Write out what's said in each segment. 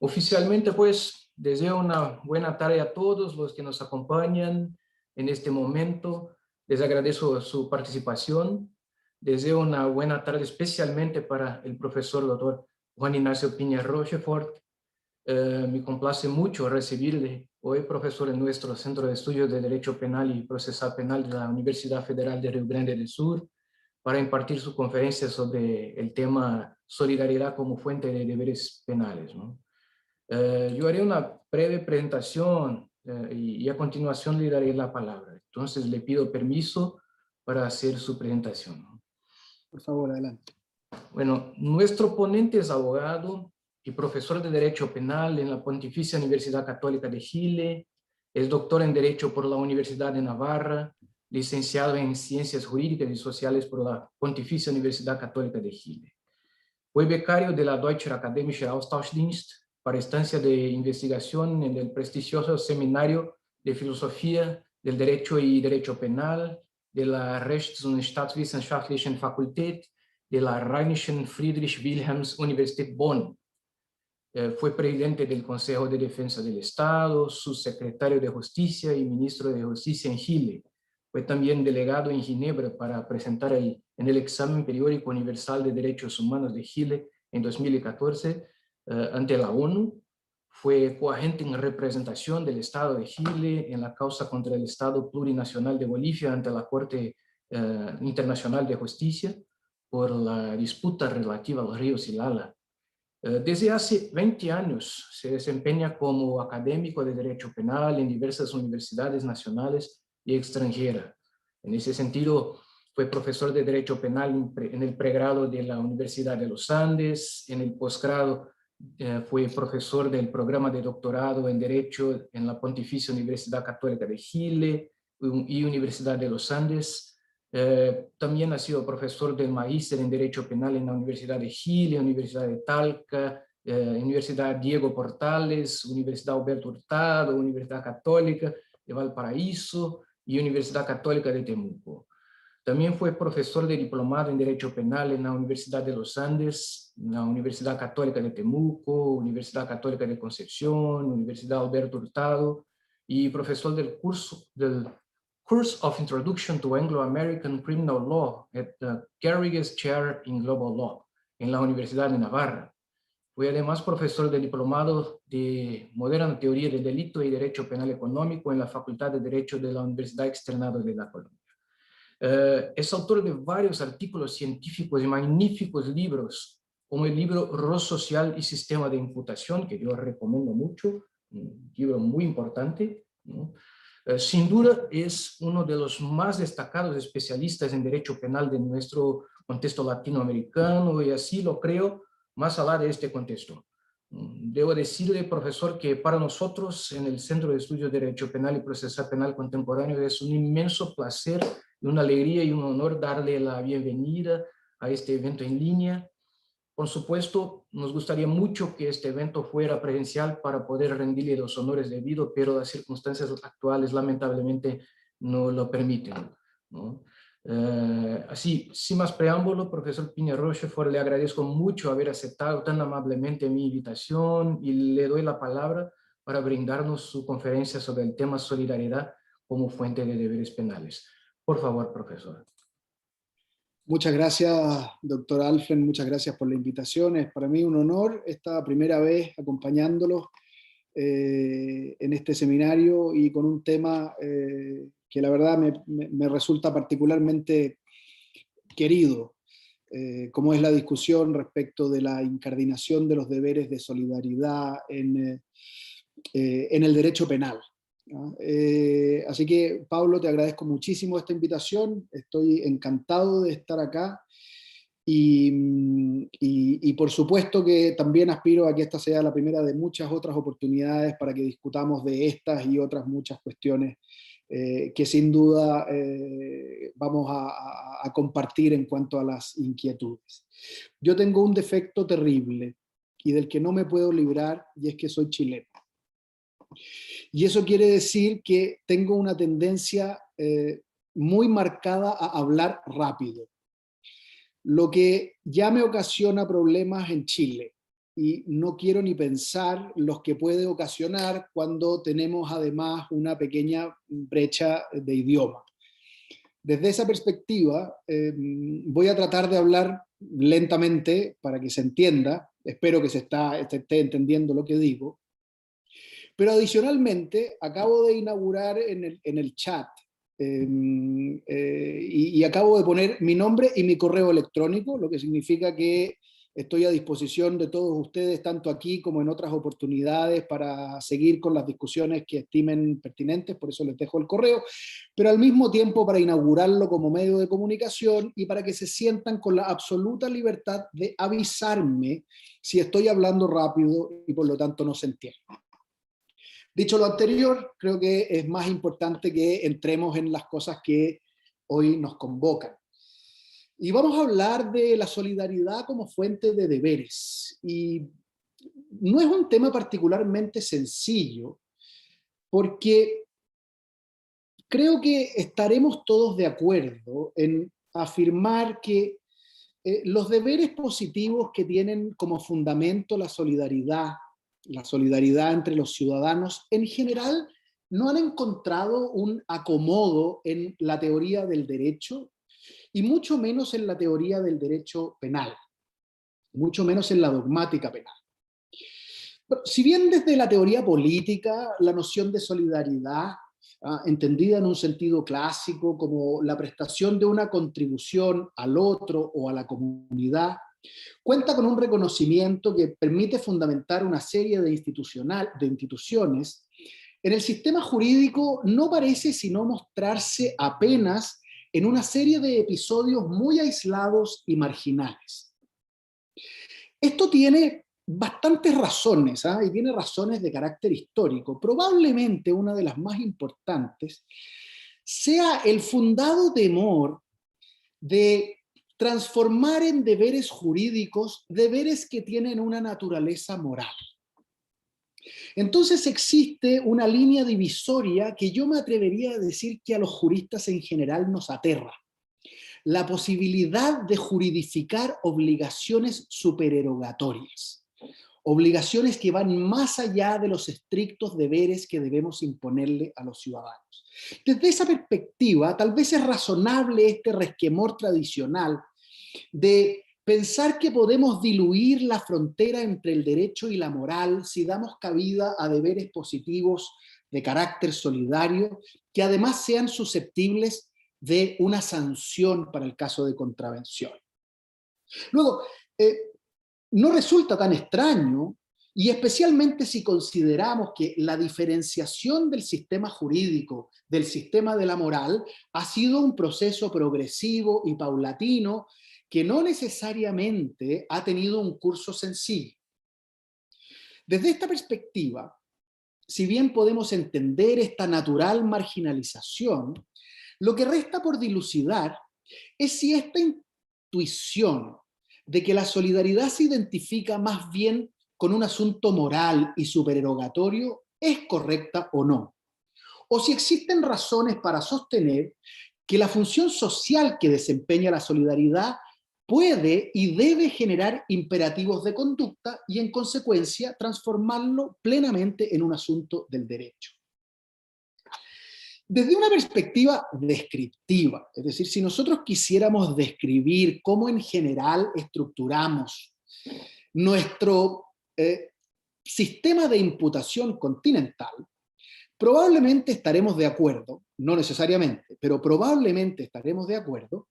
Oficialmente, pues, deseo una buena tarde a todos los que nos acompañan en este momento. Les agradezco su participación. Deseo una buena tarde especialmente para el profesor doctor Juan Ignacio Piña Rochefort. Me complace mucho recibirle hoy, profesor, en nuestro Centro de Estudios de Derecho Penal y Procesal Penal de la Universidad Federal de Río Grande del Sur para impartir su conferencia sobre el tema solidaridad como fuente de deberes penales, ¿no? Yo haré una breve presentación y a continuación le daré la palabra. Entonces le pido permiso para hacer su presentación. Por favor, adelante. Bueno, nuestro ponente es abogado y profesor de Derecho Penal en la Pontificia Universidad Católica de Chile, es doctor en Derecho por la Universidad de Navarra, licenciado en Ciencias Jurídicas y Sociales por la Pontificia Universidad Católica de Chile. Fue becario de la Deutsche Akademische Austauschdienst para estancia de investigación en el prestigioso Seminario de Filosofía del Derecho y Derecho Penal de la Rechts- und Staatswissenschaftlichen Fakultät de la Rheinischen Friedrich-Wilhelms-Universität Bonn. Fue presidente del Consejo de Defensa del Estado, subsecretario de Justicia y ministro de Justicia en Chile. Fue también delegado en Ginebra para presentar en el Examen Periódico Universal de Derechos Humanos de Chile en 2014 ante la ONU. Fue coagente en representación del Estado de Chile en la causa contra el Estado Plurinacional de Bolivia ante la Corte Internacional de Justicia por la disputa relativa a los ríos Ilala. Desde hace 20 años se desempeña como académico de Derecho Penal en diversas universidades nacionales y extranjeras. En ese sentido, fue profesor de Derecho Penal en el pregrado de la Universidad de los Andes, en el posgrado fue profesor del programa de doctorado en Derecho en la Pontificia Universidad Católica de Chile y Universidad de los Andes. También ha sido profesor del magíster en Derecho Penal en la Universidad de Chile, Universidad de Talca, Universidad Diego Portales, Universidad Alberto Hurtado, Universidad Católica de Valparaíso y Universidad Católica de Temuco. También fue profesor de diplomado en Derecho Penal en la Universidad de los Andes, la Universidad Católica de Temuco, Universidad Católica de Concepción, Universidad Alberto Hurtado, y profesor del Course of Introduction to Anglo-American Criminal Law at the Garrigues Chair in Global Law en la Universidad de Navarra. Fue además profesor del diplomado de Moderna Teoría del Delito y Derecho Penal Económico en la Facultad de Derecho de la Universidad Externado de la Colombia. Es autor de varios artículos científicos y magníficos libros, como el libro Rol Social y Sistema de Imputación, que yo recomiendo mucho, un libro muy importante, ¿no? Sin duda es uno de los más destacados especialistas en derecho penal de nuestro contexto latinoamericano, y así lo creo más allá de este contexto. Debo decirle, profesor, que para nosotros en el Centro de Estudios de Derecho Penal y Procesal Penal Contemporáneo es un inmenso placer, una alegría y un honor darle la bienvenida a este evento en línea. Por supuesto, nos gustaría mucho que este evento fuera presencial para poder rendirle los honores debidos, pero las circunstancias actuales lamentablemente no lo permiten, ¿no? Así, sin más preámbulo, profesor Piña Rochefort, le agradezco mucho haber aceptado tan amablemente mi invitación y le doy la palabra para brindarnos su conferencia sobre el tema solidaridad como fuente de deberes penales. Por favor, profesor. Muchas gracias, doctor Alfred, muchas gracias por la invitación. Es para mí un honor esta primera vez acompañándolos en este seminario y con un tema que la verdad me resulta particularmente querido, como es la discusión respecto de la incardinación de los deberes de solidaridad en el derecho penal, ¿no? Así que, Pablo, te agradezco muchísimo esta invitación, estoy encantado de estar acá y por supuesto que también aspiro a que esta sea la primera de muchas otras oportunidades para que discutamos de estas y otras muchas cuestiones que sin duda vamos a compartir en cuanto a las inquietudes. Yo tengo un defecto terrible y del que no me puedo librar, y es que soy chileno. Y eso quiere decir que tengo una tendencia muy marcada a hablar rápido, lo que ya me ocasiona problemas en Chile, y no quiero ni pensar los que puede ocasionar cuando tenemos además una pequeña brecha de idioma. Desde esa perspectiva, voy a tratar de hablar lentamente para que se entienda, espero que se esté entendiendo lo que digo, pero adicionalmente acabo de inaugurar en el chat y acabo de poner mi nombre y mi correo electrónico, lo que significa que estoy a disposición de todos ustedes, tanto aquí como en otras oportunidades, para seguir con las discusiones que estimen pertinentes, por eso les dejo el correo, pero al mismo tiempo para inaugurarlo como medio de comunicación y para que se sientan con la absoluta libertad de avisarme si estoy hablando rápido y por lo tanto no se entiende. Dicho lo anterior, creo que es más importante que entremos en las cosas que hoy nos convocan. Y vamos a hablar de la solidaridad como fuente de deberes. Y no es un tema particularmente sencillo, porque creo que estaremos todos de acuerdo en afirmar que los deberes positivos que tienen como fundamento la solidaridad entre los ciudadanos, en general no han encontrado un acomodo en la teoría del derecho, y mucho menos en la teoría del derecho penal, mucho menos en la dogmática penal. Pero, si bien desde la teoría política la noción de solidaridad, entendida en un sentido clásico como la prestación de una contribución al otro o a la comunidad, cuenta con un reconocimiento que permite fundamentar una serie de instituciones, en el sistema jurídico no parece sino mostrarse apenas en una serie de episodios muy aislados y marginales. Esto tiene bastantes razones, y tiene razones de carácter histórico. Probablemente una de las más importantes sea el fundado temor de transformar en deberes jurídicos deberes que tienen una naturaleza moral. Entonces existe una línea divisoria que yo me atrevería a decir que a los juristas en general nos aterra: la posibilidad de juridificar obligaciones supererogatorias, obligaciones que van más allá de los estrictos deberes que debemos imponerle a los ciudadanos. Desde esa perspectiva, tal vez es razonable este resquemor tradicional de pensar que podemos diluir la frontera entre el derecho y la moral si damos cabida a deberes positivos de carácter solidario, que además sean susceptibles de una sanción para el caso de contravención. Luego, no resulta tan extraño, y especialmente si consideramos que la diferenciación del sistema jurídico del sistema de la moral ha sido un proceso progresivo y paulatino que no necesariamente ha tenido un curso sencillo. Desde esta perspectiva, si bien podemos entender esta natural marginalización, lo que resta por dilucidar es si esta intuición de que la solidaridad se identifica más bien con un asunto moral y supererogatorio es correcta o no, o si existen razones para sostener que la función social que desempeña la solidaridad puede y debe generar imperativos de conducta y en consecuencia transformarlo plenamente en un asunto del derecho. Desde una perspectiva descriptiva, es decir, si nosotros quisiéramos describir cómo en general estructuramos nuestro sistema de imputación continental, probablemente estaremos de acuerdo, no necesariamente, pero probablemente estaremos de acuerdo,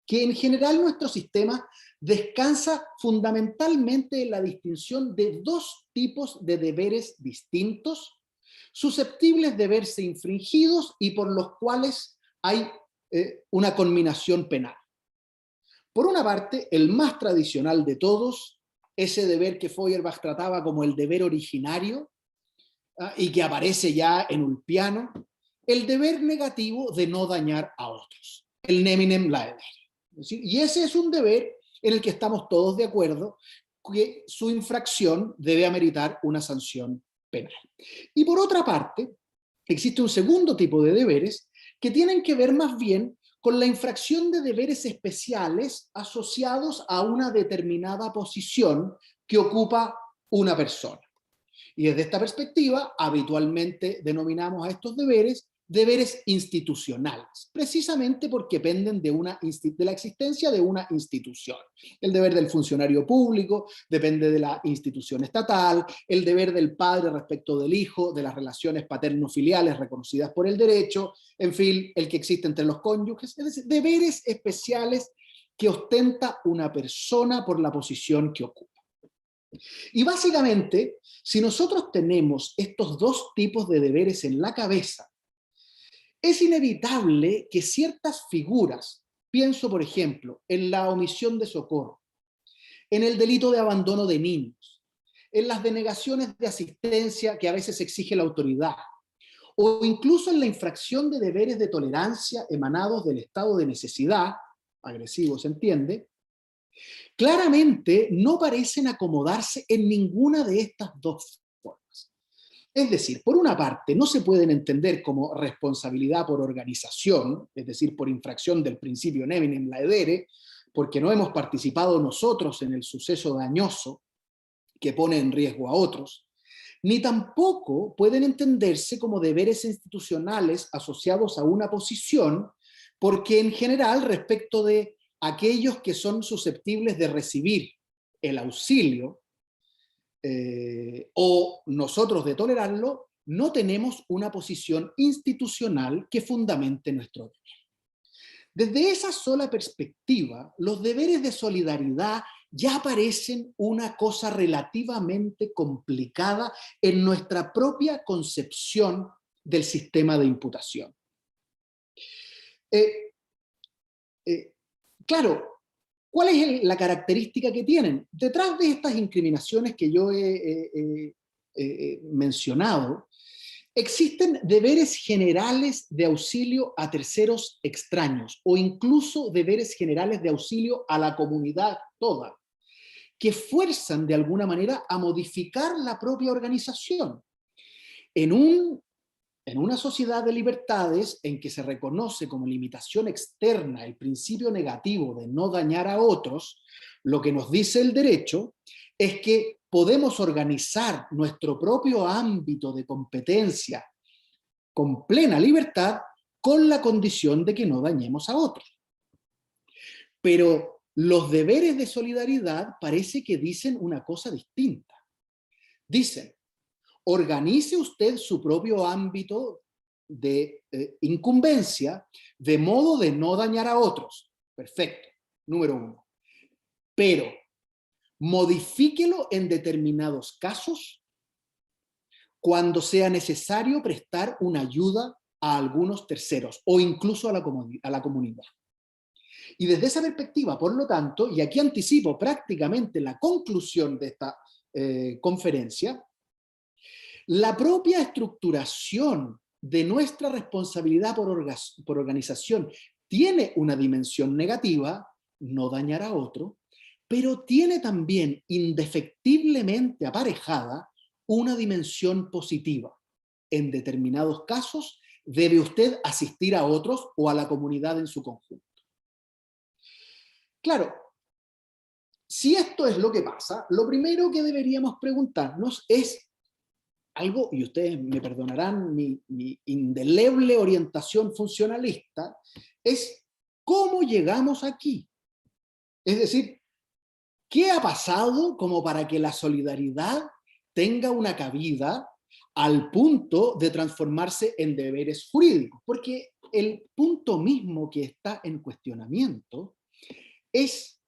que en general nuestro sistema descansa fundamentalmente en la distinción de dos tipos de deberes distintos, susceptibles de verse infringidos y por los cuales hay una conminación penal. Por una parte, el más tradicional de todos, ese deber que Feuerbach trataba como el deber originario, y que aparece ya en Ulpiano, el deber negativo de no dañar a otros, el neminem laedere. Y ese es un deber en el que estamos todos de acuerdo, que su infracción debe ameritar una sanción penal. Y por otra parte, existe un segundo tipo de deberes que tienen que ver más bien con la infracción de deberes especiales asociados a una determinada posición que ocupa una persona. Y desde esta perspectiva, habitualmente denominamos a estos deberes deberes institucionales, precisamente porque dependen de la existencia de una institución. El deber del funcionario público depende de la institución estatal, el deber del padre respecto del hijo, de las relaciones paterno-filiales reconocidas por el derecho, en fin, el que existe entre los cónyuges, es decir, deberes especiales que ostenta una persona por la posición que ocupa. Y básicamente, si nosotros tenemos estos dos tipos de deberes en la cabeza, es inevitable que ciertas figuras, pienso por ejemplo en la omisión de socorro, en el delito de abandono de niños, en las denegaciones de asistencia que a veces exige la autoridad, o incluso en la infracción de deberes de tolerancia emanados del estado de necesidad, agresivo se entiende, claramente no parecen acomodarse en ninguna de estas dos formas. Es decir, por una parte, no se pueden entender como responsabilidad por organización, es decir, por infracción del principio neminem laedere, porque no hemos participado nosotros en el suceso dañoso que pone en riesgo a otros, ni tampoco pueden entenderse como deberes institucionales asociados a una posición, porque en general respecto de aquellos que son susceptibles de recibir el auxilio o nosotros de tolerarlo, no tenemos una posición institucional que fundamente nuestro deber. Desde esa sola perspectiva, los deberes de solidaridad ya parecen una cosa relativamente complicada en nuestra propia concepción del sistema de imputación. Claro, ¿cuál es la característica que tienen? Detrás de estas incriminaciones que yo he mencionado, existen deberes generales de auxilio a terceros extraños o incluso deberes generales de auxilio a la comunidad toda, que fuerzan de alguna manera a modificar la propia organización. En una sociedad de libertades en que se reconoce como limitación externa el principio negativo de no dañar a otros, lo que nos dice el derecho es que podemos organizar nuestro propio ámbito de competencia con plena libertad con la condición de que no dañemos a otros. Pero los deberes de solidaridad parece que dicen una cosa distinta. Dicen, organice usted su propio ámbito de incumbencia de modo de no dañar a otros. Perfecto, número uno. Pero modifíquelo en determinados casos cuando sea necesario prestar una ayuda a algunos terceros o incluso a la comunidad. Y desde esa perspectiva, por lo tanto, y aquí anticipo prácticamente la conclusión de esta conferencia, la propia estructuración de nuestra responsabilidad por organización tiene una dimensión negativa, no dañar a otro, pero tiene también indefectiblemente aparejada una dimensión positiva. En determinados casos debe usted asistir a otros o a la comunidad en su conjunto. Claro, si esto es lo que pasa, lo primero que deberíamos preguntarnos es algo, y ustedes me perdonarán mi indeleble orientación funcionalista, es cómo llegamos aquí. Es decir, ¿qué ha pasado como para que la solidaridad tenga una cabida al punto de transformarse en deberes jurídicos? Porque el punto mismo que está en cuestionamiento es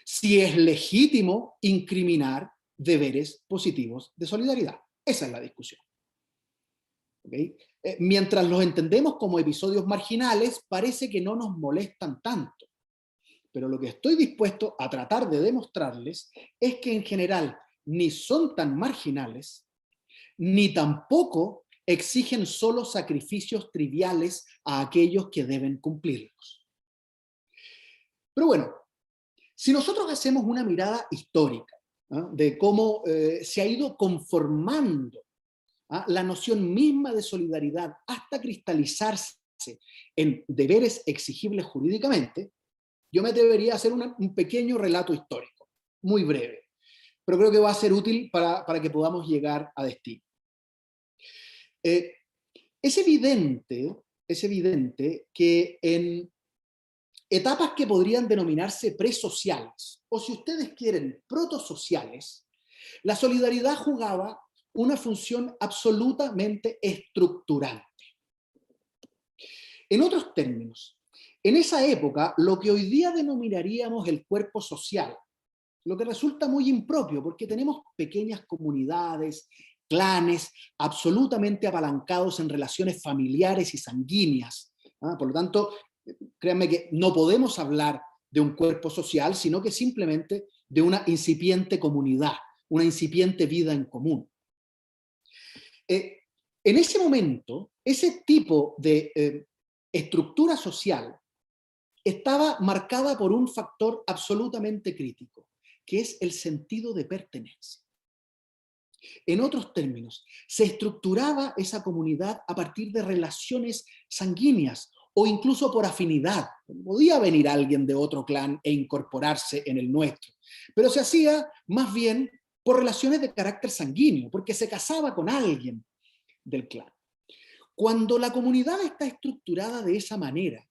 si es legítimo incriminar deberes positivos de solidaridad. Esa es la discusión. ¿Okay? Mientras los entendemos como episodios marginales, parece que no nos molestan tanto. Pero lo que estoy dispuesto a tratar de demostrarles es que en general ni son tan marginales, ni tampoco exigen solo sacrificios triviales a aquellos que deben cumplirlos. Pero bueno, si nosotros hacemos una mirada histórica, ¿no?, de cómo se ha ido conformando la noción misma de solidaridad hasta cristalizarse en deberes exigibles jurídicamente, yo me atrevería a hacer un pequeño relato histórico, muy breve, pero creo que va a ser útil para que podamos llegar a destino. Es evidente que en etapas que podrían denominarse presociales, o si ustedes quieren, protosociales, la solidaridad jugaba una función absolutamente estructurante. En otros términos, en esa época, lo que hoy día denominaríamos el cuerpo social, lo que resulta muy impropio, porque tenemos pequeñas comunidades, clanes, absolutamente apalancados en relaciones familiares y sanguíneas. Por lo tanto, créanme que no podemos hablar de un cuerpo social, sino que simplemente de una incipiente comunidad, una incipiente vida en común. En ese momento, ese tipo de estructura social estaba marcada por un factor absolutamente crítico, que es el sentido de pertenencia. En otros términos, se estructuraba esa comunidad a partir de relaciones sanguíneas o incluso por afinidad. Podía venir alguien de otro clan e incorporarse en el nuestro, pero se hacía más bien por relaciones de carácter sanguíneo, porque se casaba con alguien del clan. Cuando la comunidad está estructurada de esa manera,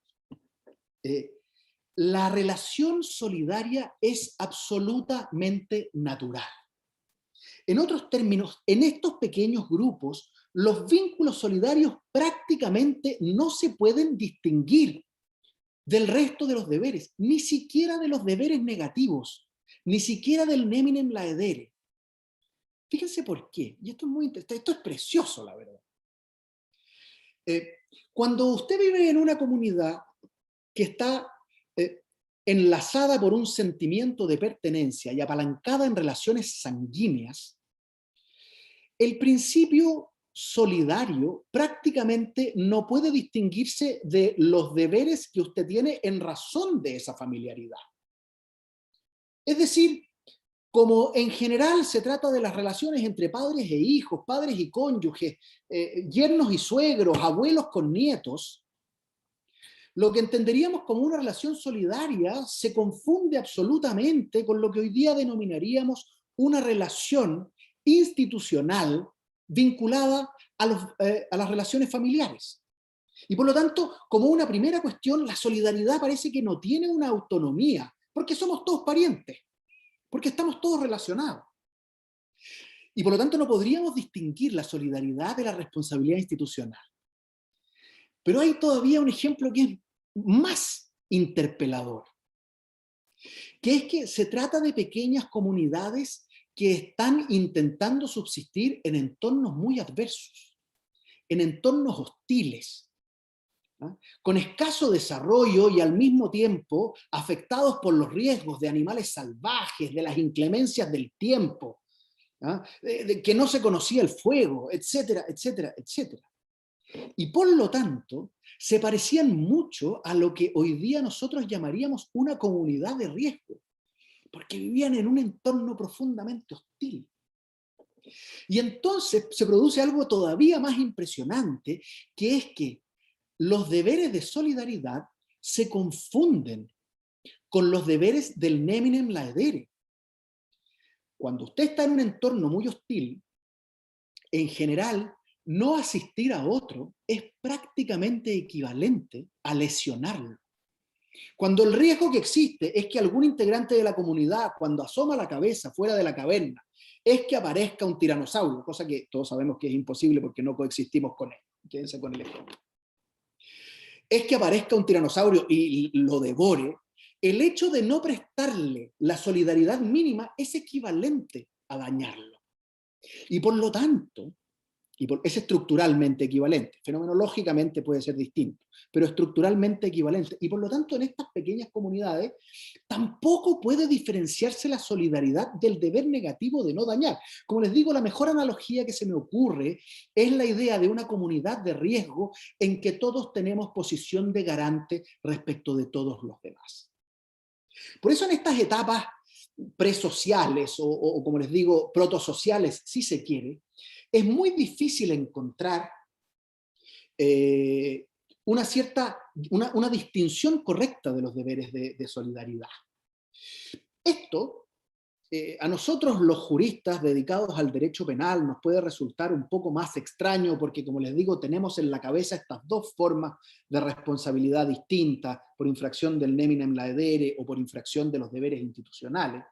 la relación solidaria es absolutamente natural. En otros términos, en estos pequeños grupos, los vínculos solidarios prácticamente no se pueden distinguir del resto de los deberes, ni siquiera de los deberes negativos, ni siquiera del neminem laedere. Fíjense por qué, y esto es muy interesante, esto es precioso, la verdad. Cuando usted vive en una comunidad que está enlazada por un sentimiento de pertenencia y apalancada en relaciones sanguíneas, el principio solidario prácticamente no puede distinguirse de los deberes que usted tiene en razón de esa familiaridad. Es decir, como en general se trata de las relaciones entre padres e hijos, padres y cónyuges, yernos y suegros, abuelos con nietos, lo que entenderíamos como una relación solidaria se confunde absolutamente con lo que hoy día denominaríamos una relación institucional vinculada a las relaciones familiares. Y por lo tanto, como una primera cuestión, la solidaridad parece que no tiene una autonomía, porque somos todos parientes, porque estamos todos relacionados. Y por lo tanto no podríamos distinguir la solidaridad de la responsabilidad institucional. Pero hay todavía un ejemplo que es más interpelador, que es que se trata de pequeñas comunidades que están intentando subsistir en entornos muy adversos, en entornos hostiles, ¿no? Con escaso desarrollo y al mismo tiempo afectados por los riesgos de animales salvajes, de las inclemencias del tiempo, ¿no? De que no se conocía el fuego, etcétera, etcétera, etcétera. Y por lo tanto, se parecían mucho a lo que hoy día nosotros llamaríamos una comunidad de riesgo, porque vivían en un entorno profundamente hostil. Y entonces se produce algo todavía más impresionante, que es que los deberes de solidaridad se confunden con los deberes del neminem laedere. Cuando usted está en un entorno muy hostil, en general, no asistir a otro es prácticamente equivalente a lesionarlo. Cuando el riesgo que existe es que algún integrante de la comunidad, cuando asoma la cabeza fuera de la caverna, es que aparezca un tiranosaurio, cosa que todos sabemos que es imposible porque no coexistimos con él. Quédense con el ejemplo. Es que aparezca un tiranosaurio y lo devore, el hecho de no prestarle la solidaridad mínima es equivalente a dañarlo. Y por lo tanto, es estructuralmente equivalente, fenomenológicamente puede ser distinto, pero estructuralmente equivalente, y por lo tanto en estas pequeñas comunidades tampoco puede diferenciarse la solidaridad del deber negativo de no dañar. Como les digo, la mejor analogía que se me ocurre es la idea de una comunidad de riesgo en que todos tenemos posición de garante respecto de todos los demás. Por eso en estas etapas presociales o como les digo, protosociales, si se quiere, es muy difícil encontrar una distinción correcta de los deberes de solidaridad. Esto, a nosotros los juristas dedicados al derecho penal nos puede resultar un poco más extraño porque, como les digo, tenemos en la cabeza estas dos formas de responsabilidad distintas, por infracción del neminem laedere o por infracción de los deberes institucionales.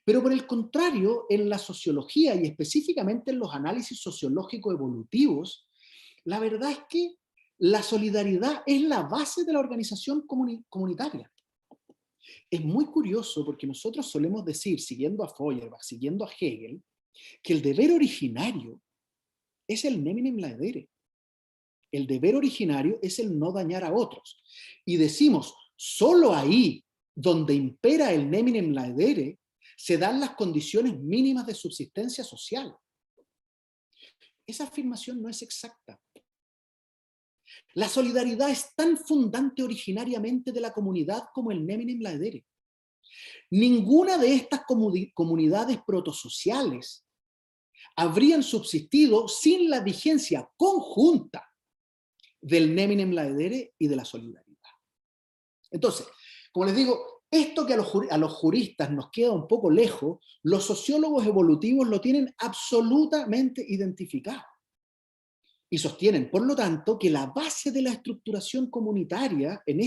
Pero por el contrario, en la sociología y específicamente en los análisis sociológico-evolutivos, la verdad es que la solidaridad es la base de la organización comunitaria. Es muy curioso porque nosotros solemos decir, siguiendo a Feuerbach, siguiendo a Hegel, que el deber originario es el neminem laedere. El deber originario es el no dañar a otros. Y decimos, solo ahí donde impera el neminem laedere se dan las condiciones mínimas de subsistencia social. Esa afirmación no es exacta. La solidaridad es tan fundante originariamente de la comunidad como el neminem laedere. Ninguna de estas comunidades protosociales habrían subsistido sin la vigencia conjunta del neminem laedere y de la solidaridad. Entonces, como les digo, esto que a los juristas nos queda un poco lejos, los sociólogos evolutivos lo tienen absolutamente identificado. Y sostienen, por lo tanto, que la base de la estructuración comunitaria en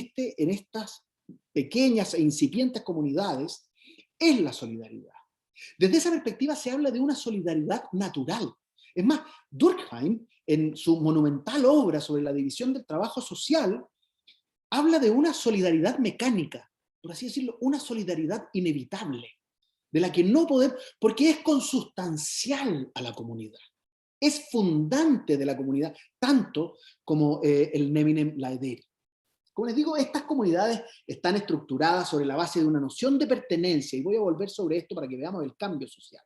estas pequeñas e incipientes comunidades es la solidaridad. Desde esa perspectiva se habla de una solidaridad natural. Es más, Durkheim, en su monumental obra sobre la división del trabajo social, habla de una solidaridad mecánica, por así decirlo, una solidaridad inevitable, de la que no podemos, porque es consustancial a la comunidad. Es fundante de la comunidad, tanto como el neminem laedere. Como les digo, estas comunidades están estructuradas sobre la base de una noción de pertenencia, y voy a volver sobre esto para que veamos el cambio social.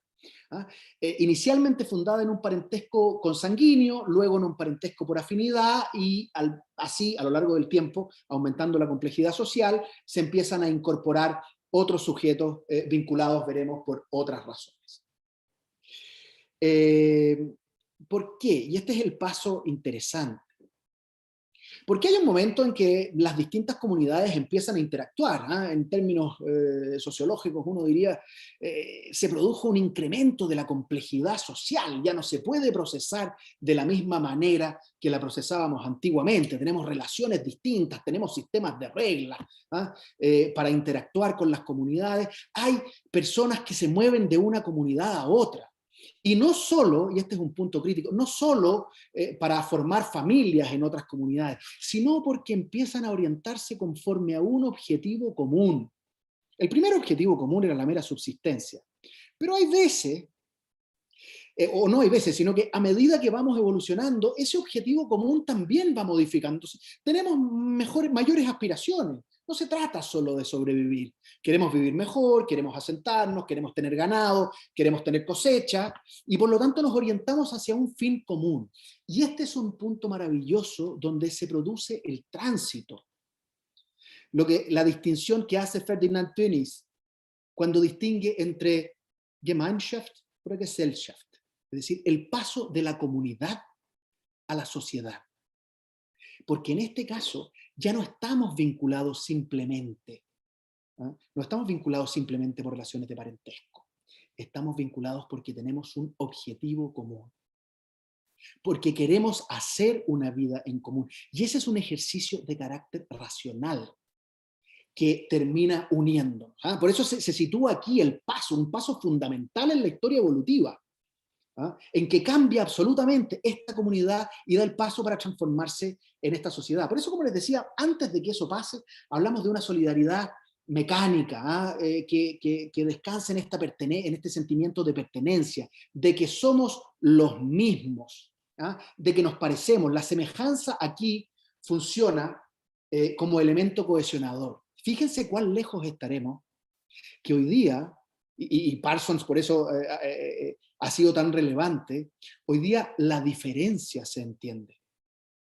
Inicialmente fundada en un parentesco consanguíneo, luego en un parentesco por afinidad, y así a lo largo del tiempo, aumentando la complejidad social, se empiezan a incorporar otros sujetos vinculados, veremos, por otras razones. ¿Por qué? Y este es el paso interesante. Porque hay un momento en que las distintas comunidades empiezan a interactuar. En términos sociológicos, uno diría, se produjo un incremento de la complejidad social, ya no se puede procesar de la misma manera que la procesábamos antiguamente, tenemos relaciones distintas, tenemos sistemas de reglas para interactuar con las comunidades, hay personas que se mueven de una comunidad a otra. Y no solo, y este es un punto crítico, no solo para formar familias en otras comunidades, sino porque empiezan a orientarse conforme a un objetivo común. El primer objetivo común era la mera subsistencia. Pero hay veces, o no hay veces, sino que a medida que vamos evolucionando, ese objetivo común también va modificándose. Tenemos mayores aspiraciones. No se trata solo de sobrevivir. Queremos vivir mejor, queremos asentarnos, queremos tener ganado, queremos tener cosecha, y por lo tanto nos orientamos hacia un fin común. Y este es un punto maravilloso donde se produce el tránsito. La distinción que hace Ferdinand Tönnies cuando distingue entre Gemeinschaft y Gesellschaft, es decir, el paso de la comunidad a la sociedad. Porque en este caso ya no estamos vinculados simplemente, no estamos vinculados simplemente por relaciones de parentesco, estamos vinculados porque tenemos un objetivo común, porque queremos hacer una vida en común, y ese es un ejercicio de carácter racional que termina uniéndonos. Por eso se sitúa aquí un paso fundamental en la historia evolutiva, en que cambia absolutamente esta comunidad y da el paso para transformarse en esta sociedad. Por eso, como les decía, antes de que eso pase, hablamos de una solidaridad mecánica, que descansa en este sentimiento de pertenencia, de que somos los mismos, de que nos parecemos. La semejanza aquí funciona como elemento cohesionador. Fíjense cuán lejos estaremos que hoy día, y Parsons por eso ha sido tan relevante, hoy día la diferencia se entiende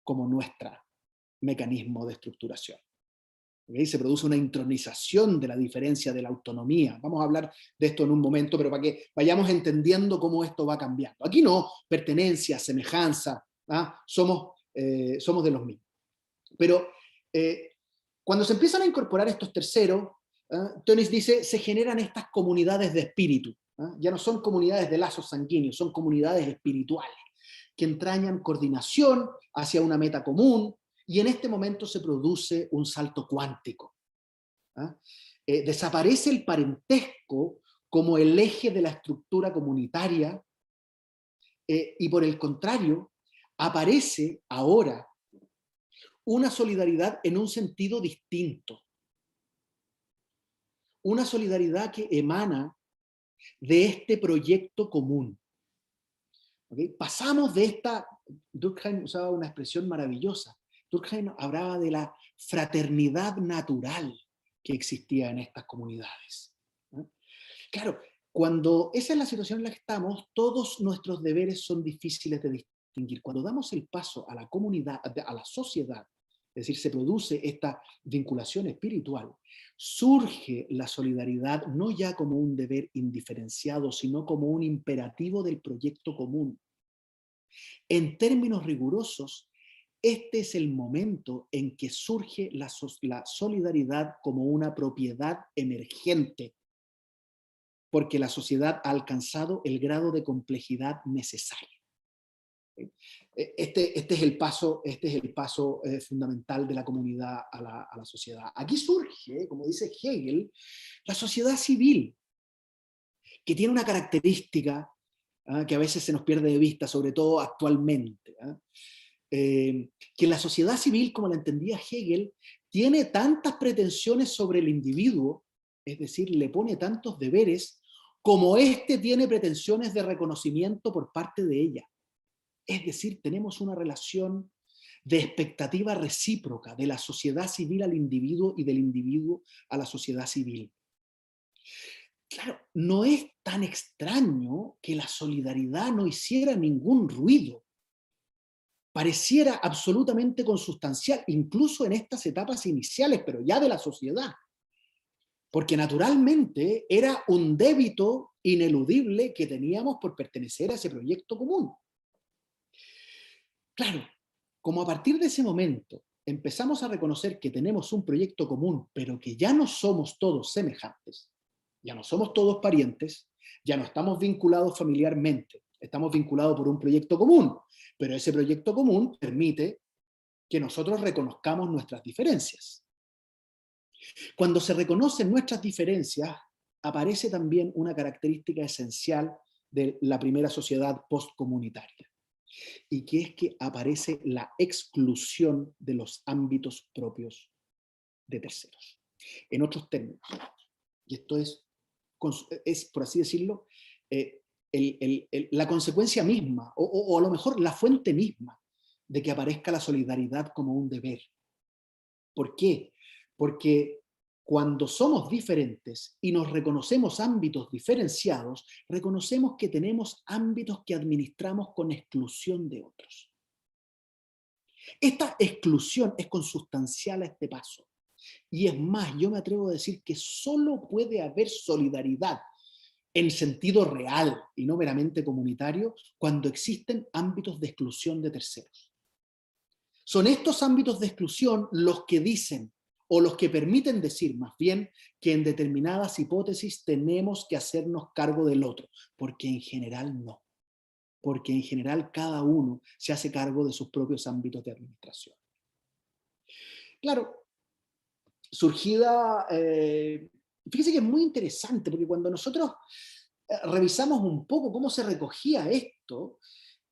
como nuestro mecanismo de estructuración. ¿Okay? Se produce una intronización de la diferencia, de la autonomía. Vamos a hablar de esto en un momento, pero para que vayamos entendiendo cómo esto va cambiando. Aquí no, pertenencia, semejanza, somos de los mismos. Pero cuando se empiezan a incorporar estos terceros, Tönnies dice, se generan estas comunidades de espíritu. Ya no son comunidades de lazos sanguíneos, son comunidades espirituales, que entrañan coordinación hacia una meta común, y en este momento se produce un salto cuántico. Desaparece el parentesco como el eje de la estructura comunitaria, y por el contrario, aparece ahora una solidaridad en un sentido distinto. Una solidaridad que emana de este proyecto común. ¿Okay? Pasamos de esta, Durkheim usaba una expresión maravillosa, Durkheim hablaba de la fraternidad natural que existía en estas comunidades. Claro, cuando esa es la situación en la que estamos, todos nuestros deberes son difíciles de distinguir. Cuando damos el paso a la comunidad, a la sociedad, es decir, se produce esta vinculación espiritual, surge la solidaridad no ya como un deber indiferenciado, sino como un imperativo del proyecto común. En términos rigurosos, este es el momento en que surge la solidaridad como una propiedad emergente, porque la sociedad ha alcanzado el grado de complejidad necesario. Este es el paso fundamental de la comunidad a la sociedad. Aquí surge, como dice Hegel, la sociedad civil, que tiene una característica que a veces se nos pierde de vista, sobre todo actualmente. Que la sociedad civil, como la entendía Hegel, tiene tantas pretensiones sobre el individuo, es decir, le pone tantos deberes, como éste tiene pretensiones de reconocimiento por parte de ella. Es decir, tenemos una relación de expectativa recíproca de la sociedad civil al individuo y del individuo a la sociedad civil. Claro, no es tan extraño que la solidaridad no hiciera ningún ruido. Pareciera absolutamente consustancial, incluso en estas etapas iniciales, pero ya de la sociedad. Porque naturalmente era un débito ineludible que teníamos por pertenecer a ese proyecto común. Claro, como a partir de ese momento empezamos a reconocer que tenemos un proyecto común, pero que ya no somos todos semejantes, ya no somos todos parientes, ya no estamos vinculados familiarmente, estamos vinculados por un proyecto común, pero ese proyecto común permite que nosotros reconozcamos nuestras diferencias. Cuando se reconocen nuestras diferencias, aparece también una característica esencial de la primera sociedad postcomunitaria, y que es que aparece la exclusión de los ámbitos propios de terceros. En otros términos, y esto es por así decirlo, la consecuencia misma, o a lo mejor la fuente misma, de que aparezca la solidaridad como un deber. ¿Por qué? Porque cuando somos diferentes y nos reconocemos ámbitos diferenciados, reconocemos que tenemos ámbitos que administramos con exclusión de otros. Esta exclusión es consustancial a este paso. Y es más, yo me atrevo a decir que solo puede haber solidaridad en sentido real y no meramente comunitario cuando existen ámbitos de exclusión de terceros. Son estos ámbitos de exclusión los que dicen, o los que permiten decir más bien, que en determinadas hipótesis tenemos que hacernos cargo del otro, porque en general no. Porque en general cada uno se hace cargo de sus propios ámbitos de administración. Claro, surgida, fíjese que es muy interesante, porque cuando nosotros revisamos un poco cómo se recogía esto,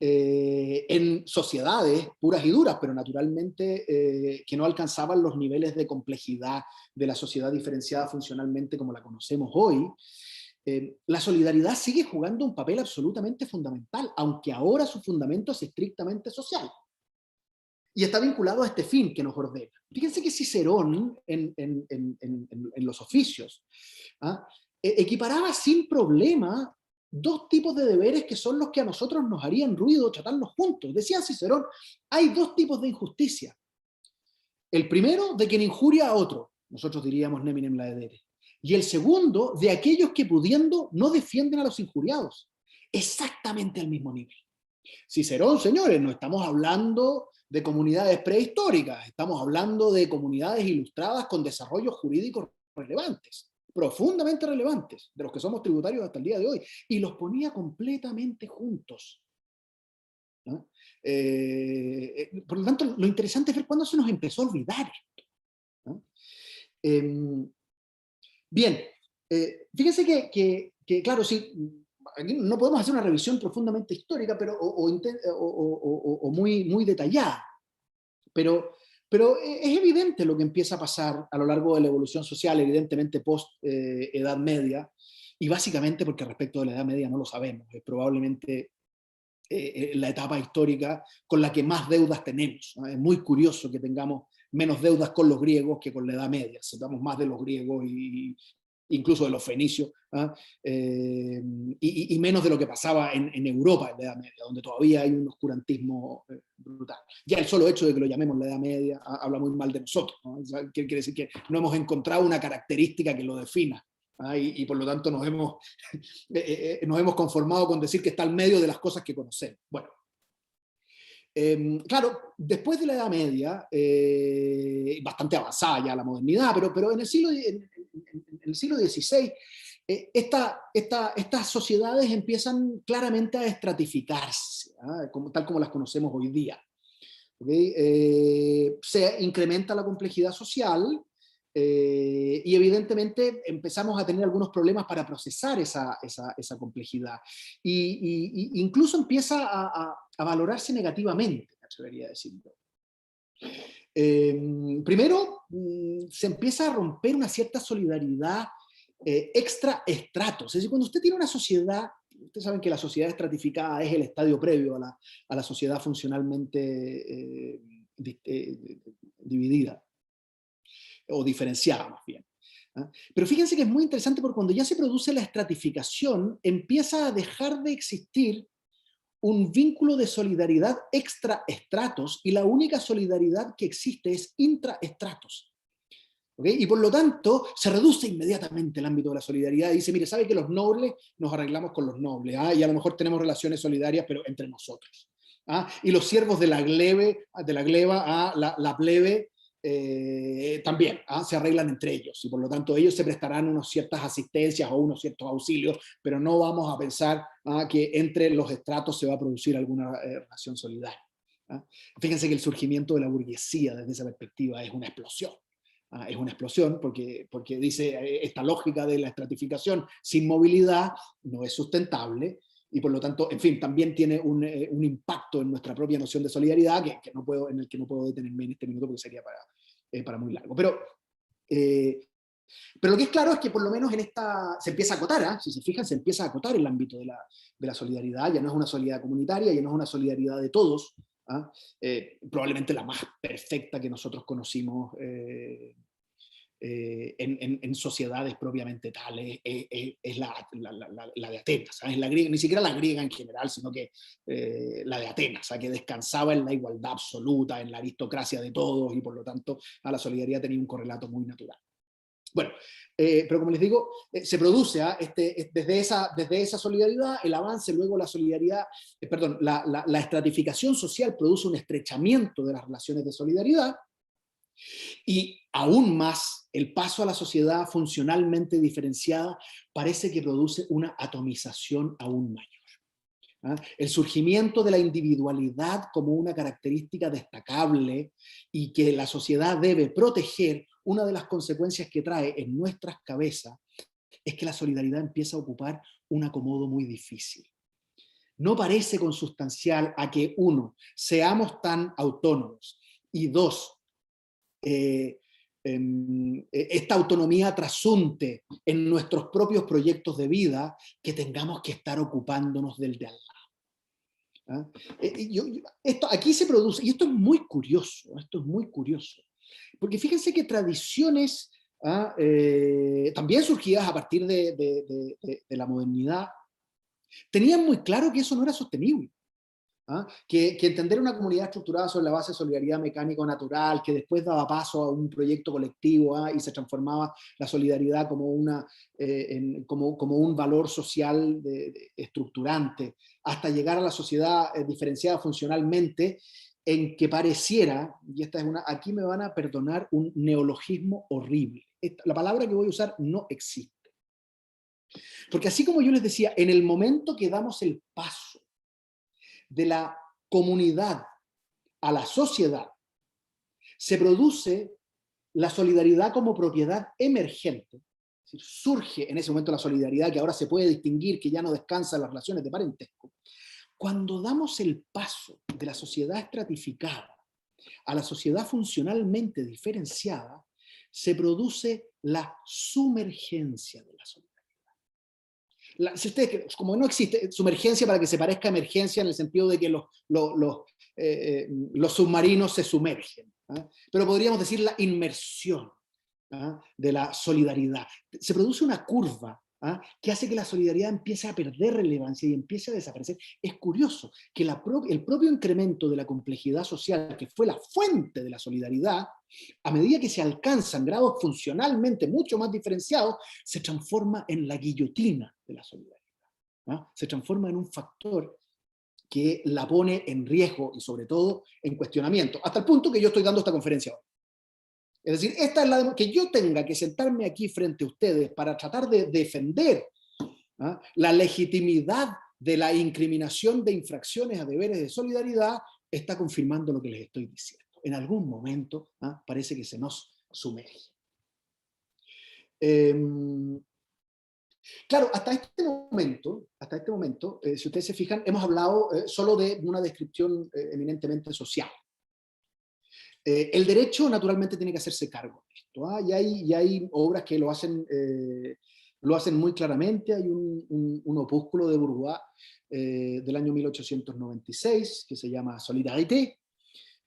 en sociedades puras y duras, pero naturalmente que no alcanzaban los niveles de complejidad de la sociedad diferenciada funcionalmente como la conocemos hoy, la solidaridad sigue jugando un papel absolutamente fundamental, aunque ahora su fundamento es estrictamente social. Y está vinculado a este fin que nos ordena. Fíjense que Cicerón, en los oficios, equiparaba sin problema dos tipos de deberes que son los que a nosotros nos harían ruido tratarlos juntos. Decía Cicerón, hay dos tipos de injusticia. El primero, de quien injuria a otro. Nosotros diríamos neminem laedere. Y el segundo, de aquellos que pudiendo no defienden a los injuriados. Exactamente al mismo nivel. Cicerón, señores, no estamos hablando de comunidades prehistóricas, estamos hablando de comunidades ilustradas con desarrollos jurídicos relevantes, profundamente relevantes, de los que somos tributarios hasta el día de hoy, y los ponía completamente juntos, ¿no? Por lo tanto, lo interesante es ver cuándo se nos empezó a olvidar esto, ¿no? Bien, fíjense claro, sí, aquí no podemos hacer una revisión profundamente histórica pero, o muy, muy detallada, pero es evidente lo que empieza a pasar a lo largo de la evolución social, evidentemente post-Edad Media, y básicamente porque respecto de la Edad Media no lo sabemos, es probablemente la etapa histórica con la que más deudas tenemos, ¿no? Es muy curioso que tengamos menos deudas con los griegos que con la Edad Media, sepamos más de los griegos y incluso de los fenicios, ¿ah? Y menos de lo que pasaba en Europa en la Edad Media, donde todavía hay un oscurantismo brutal. Ya el solo hecho de que lo llamemos la Edad Media habla muy mal de nosotros, ¿no? O sea, quiere decir que no hemos encontrado una característica que lo defina, ¿ah? Y por lo tanto nos hemos conformado con decir que está al medio de las cosas que conocemos. Bueno, claro, después de la Edad Media, bastante avanzada ya la modernidad, pero en el siglo XVI, estas sociedades empiezan claramente a estratificarse, ¿ah? Tal como las conocemos hoy día. ¿Okay? Se incrementa la complejidad social, y evidentemente empezamos a tener algunos problemas para procesar esa complejidad. Incluso empieza a valorarse negativamente, me atrevería a decirlo. Primero, se empieza a romper una cierta solidaridad extra estratos. Es decir, cuando usted tiene una sociedad, ustedes saben que la sociedad estratificada es el estadio previo a la sociedad funcionalmente dividida, o diferenciada más bien. ¿Ah? Pero fíjense que es muy interesante porque cuando ya se produce la estratificación, empieza a dejar de existir un vínculo de solidaridad extraestratos y la única solidaridad que existe es intraestratos. ¿Okay? Y por lo tanto, se reduce inmediatamente el ámbito de la solidaridad y dice, mire, ¿sabe que los nobles nos arreglamos con los nobles? ¿Ah? Y a lo mejor tenemos relaciones solidarias, pero entre nosotros. ¿Ah? Y los siervos de la gleba, ¿ah? la plebe, también se arreglan entre ellos y por lo tanto ellos se prestarán unas ciertas asistencias o unos ciertos auxilios, pero no vamos a pensar que entre los estratos se va a producir alguna relación solidaria. Fíjense que el surgimiento de la burguesía desde esa perspectiva es una explosión. Es una explosión porque dice esta lógica de la estratificación sin movilidad no es sustentable, y por lo tanto, en fin, también tiene un impacto en nuestra propia noción de solidaridad en el que no puedo detenerme en este minuto porque sería para muy largo. Pero lo que es claro es que por lo menos en esta se empieza a acotar, si se fijan, se empieza a acotar el ámbito de la solidaridad, ya no es una solidaridad comunitaria, ya no es una solidaridad de todos, probablemente la más perfecta que nosotros conocimos en sociedades propiamente tales es la de Atenas, ¿sabes? La griega, ni siquiera la griega en general, sino que la de Atenas, que descansaba en la igualdad absoluta, en la aristocracia de todos, y por lo tanto a la solidaridad tenía un correlato muy natural. Bueno, pero como les digo, se produce desde esa solidaridad, el avance, luego la solidaridad, la estratificación social produce un estrechamiento de las relaciones de solidaridad, y aún más, el paso a la sociedad funcionalmente diferenciada parece que produce una atomización aún mayor. El surgimiento de la individualidad como una característica destacable y que la sociedad debe proteger, una de las consecuencias que trae en nuestras cabezas es que la solidaridad empieza a ocupar un acomodo muy difícil. No parece consustancial a que, uno, seamos tan autónomos, y dos, esta autonomía trasunte en nuestros propios proyectos de vida, que tengamos que estar ocupándonos del de al lado. Aquí se produce, y esto es muy curioso, porque fíjense que tradiciones también surgidas a partir de la modernidad, tenían muy claro que eso no era sostenible. Que entender una comunidad estructurada sobre la base de solidaridad mecánico-natural, que después daba paso a un proyecto colectivo, y se transformaba la solidaridad como, como un valor social estructurante, hasta llegar a la sociedad diferenciada funcionalmente, en que pareciera, y esta es aquí me van a perdonar un neologismo horrible, la palabra que voy a usar no existe. Porque así como yo les decía, en el momento que damos el paso de la comunidad a la sociedad, se produce la solidaridad como propiedad emergente. Es decir, surge en ese momento la solidaridad que ahora se puede distinguir, que ya no descansa en las relaciones de parentesco. Cuando damos el paso de la sociedad estratificada a la sociedad funcionalmente diferenciada, se produce la sumergencia de la solidaridad. Si ustedes, como no existe sumergencia para que se parezca a emergencia en el sentido de que los submarinos se sumergen, pero podríamos decir la inmersión de la solidaridad. Se produce una curva que hace que la solidaridad empiece a perder relevancia y empiece a desaparecer. Es curioso que el propio incremento de la complejidad social, que fue la fuente de la solidaridad, a medida que se alcanzan grados funcionalmente mucho más diferenciados, se transforma en la guillotina de la solidaridad. Se transforma en un factor que la pone en riesgo y sobre todo en cuestionamiento, hasta el punto que yo estoy dando esta conferencia hoy. Es decir, esta es que yo tenga que sentarme aquí frente a ustedes para tratar de defender la legitimidad de la incriminación de infracciones a deberes de solidaridad, está confirmando lo que les estoy diciendo. En algún momento parece que se nos sumerge. Claro, hasta este momento, si ustedes se fijan, hemos hablado solo de una descripción eminentemente social. El derecho naturalmente tiene que hacerse cargo de esto, y hay obras que lo hacen muy claramente. Hay un opúsculo de Bourgois del año 1896 que se llama Solidarité,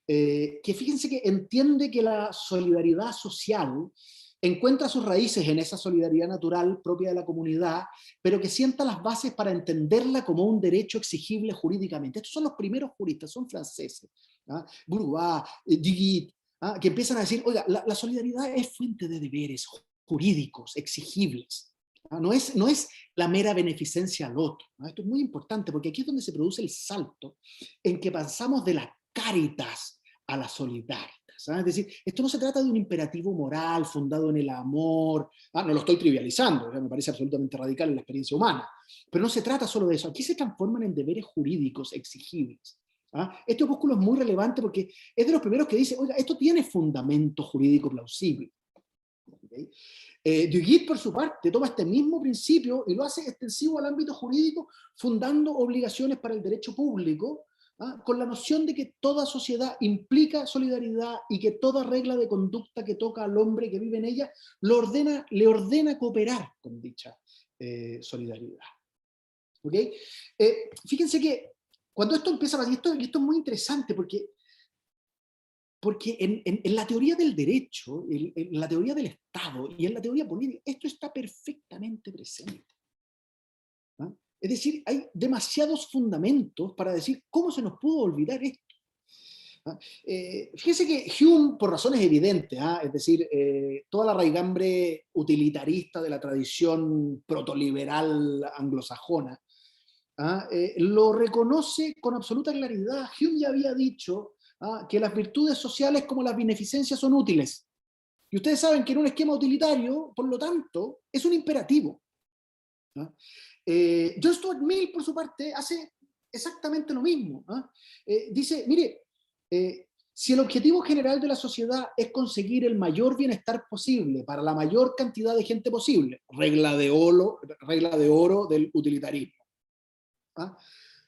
que fíjense que entiende que la solidaridad social encuentra sus raíces en esa solidaridad natural propia de la comunidad, pero que sienta las bases para entenderla como un derecho exigible jurídicamente. Estos son los primeros juristas, son franceses, Bourgois, Duguid, que empiezan a decir, oiga, la solidaridad es fuente de deberes jurídicos exigibles. No es la mera beneficencia al otro. Esto es muy importante porque aquí es donde se produce el salto en que pasamos de la caritas a la solidaritas. Es decir, esto no se trata de un imperativo moral fundado en el amor, no lo estoy trivializando, me parece absolutamente radical en la experiencia humana, pero no se trata solo de eso, aquí se transforman en deberes jurídicos exigibles. Este opúsculo es muy relevante porque es de los primeros que dice, oiga, esto tiene fundamento jurídico plausible. ¿Okay? Duguid, por su parte, toma este mismo principio y lo hace extensivo al ámbito jurídico, fundando obligaciones para el derecho público, con la noción de que toda sociedad implica solidaridad y que toda regla de conducta que toca al hombre que vive en ella le ordena cooperar con dicha solidaridad. ¿Okay? Fíjense que cuando esto empieza a pasar, y esto es muy interesante porque en la teoría del derecho, en la teoría del Estado y en la teoría política, esto está perfectamente presente. Es decir, hay demasiados fundamentos para decir cómo se nos pudo olvidar esto. Fíjense que Hume, por razones evidentes, es decir, toda la raigambre utilitarista de la tradición protoliberal anglosajona, lo reconoce con absoluta claridad. Hume ya había dicho que las virtudes sociales como las beneficencias son útiles. Y ustedes saben que en un esquema utilitario, por lo tanto, es un imperativo. John Stuart Mill, por su parte, hace exactamente lo mismo. Dice, mire, si el objetivo general de la sociedad es conseguir el mayor bienestar posible para la mayor cantidad de gente posible, regla de oro del utilitarismo,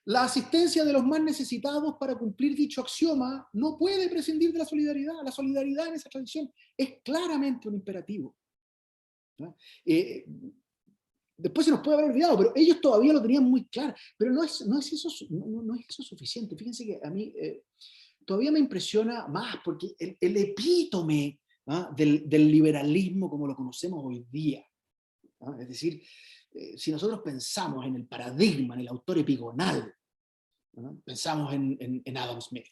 la asistencia de los más necesitados para cumplir dicho axioma no puede prescindir de la solidaridad. La solidaridad en esa tradición es claramente un imperativo. Después se nos puede haber olvidado, pero ellos todavía lo tenían muy claro. Pero no es eso suficiente. Fíjense que a mí todavía me impresiona más, porque el epítome del liberalismo como lo conocemos hoy día, es decir, si nosotros pensamos en el paradigma, en el autor epigonal, Pensamos en Adam Smith.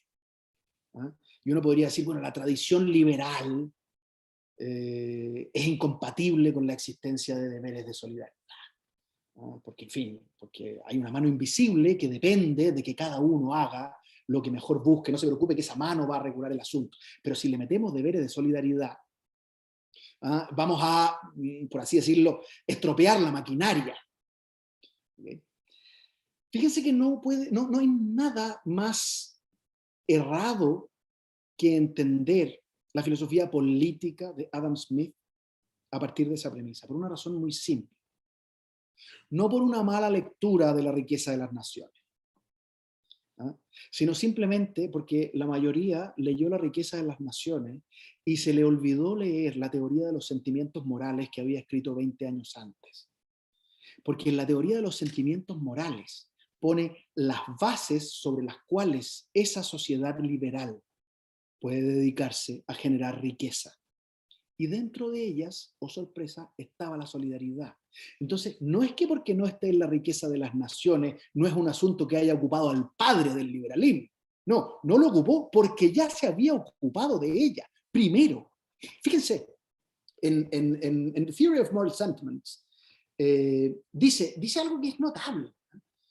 Y uno podría decir, bueno, la tradición liberal es incompatible con la existencia de deberes de solidaridad. Porque, en fin, porque hay una mano invisible que depende de que cada uno haga lo que mejor busque, no se preocupe que esa mano va a regular el asunto. Pero si le metemos deberes de solidaridad, vamos a, por así decirlo, estropear la maquinaria. ¿Okay? Fíjense que no hay nada más errado que entender la filosofía política de Adam Smith a partir de esa premisa, por una razón muy simple. No por una mala lectura de la riqueza de las naciones, sino simplemente porque la mayoría leyó La riqueza de las naciones y se le olvidó leer la teoría de los sentimientos morales que había escrito 20 años antes. Porque en la teoría de los sentimientos morales pone las bases sobre las cuales esa sociedad liberal puede dedicarse a generar riqueza. Y dentro de ellas, oh sorpresa, estaba la solidaridad. Entonces, no es que porque no esté en la riqueza de las naciones, no es un asunto que haya ocupado al padre del liberalismo. No, no lo ocupó porque ya se había ocupado de ella. Primero, fíjense, en Theory of Moral Sentiments, dice algo que es notable.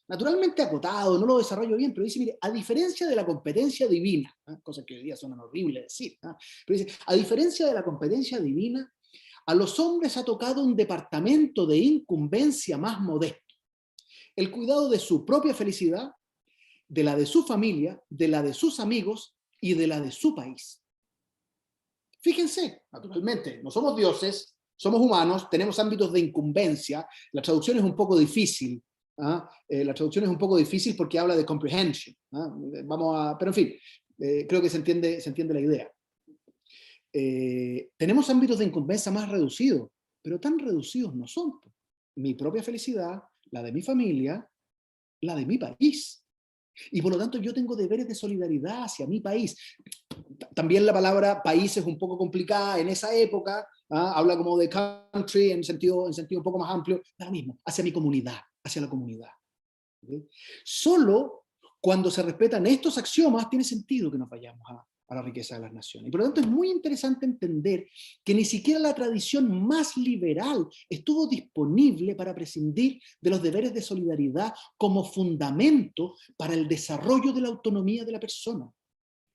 Naturalmente acotado, no lo desarrollo bien, pero dice, mire, a diferencia de la competencia divina, cosas que hoy día son horribles decir, pero dice, a diferencia de la competencia divina, a los hombres ha tocado un departamento de incumbencia más modesto, el cuidado de su propia felicidad, de la de su familia, de la de sus amigos y de la de su país. Fíjense, naturalmente, no somos dioses, somos humanos, tenemos ámbitos de incumbencia, la traducción es un poco difícil, la traducción es un poco difícil porque habla de comprehension. Pero en fin, creo que se entiende la idea. Tenemos ámbitos de incumbencia más reducidos, pero tan reducidos no son. Mi propia felicidad, la de mi familia, la de mi país. Y por lo tanto yo tengo deberes de solidaridad hacia mi país. También la palabra país es un poco complicada en esa época, habla como de country en sentido un poco más amplio, da lo mismo, hacia mi comunidad, hacia la comunidad. ¿Okay? Solo cuando se respetan estos axiomas tiene sentido que nos vayamos a la riqueza de las naciones. Y por lo tanto es muy interesante entender que ni siquiera la tradición más liberal estuvo disponible para prescindir de los deberes de solidaridad como fundamento para el desarrollo de la autonomía de la persona.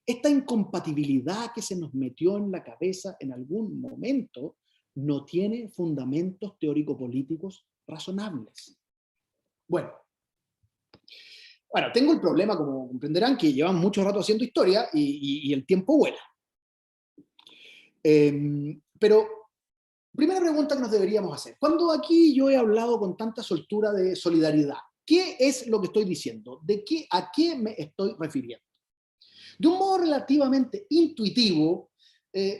Esta incompatibilidad que se nos metió en la cabeza en algún momento no tiene fundamentos teórico-políticos razonables. Bueno, tengo el problema, como comprenderán, que llevan mucho rato haciendo historia y el tiempo vuela. Pero, primera pregunta que nos deberíamos hacer. Cuando aquí yo he hablado con tanta soltura de solidaridad, ¿qué es lo que estoy diciendo? ¿A qué me estoy refiriendo? De un modo relativamente intuitivo,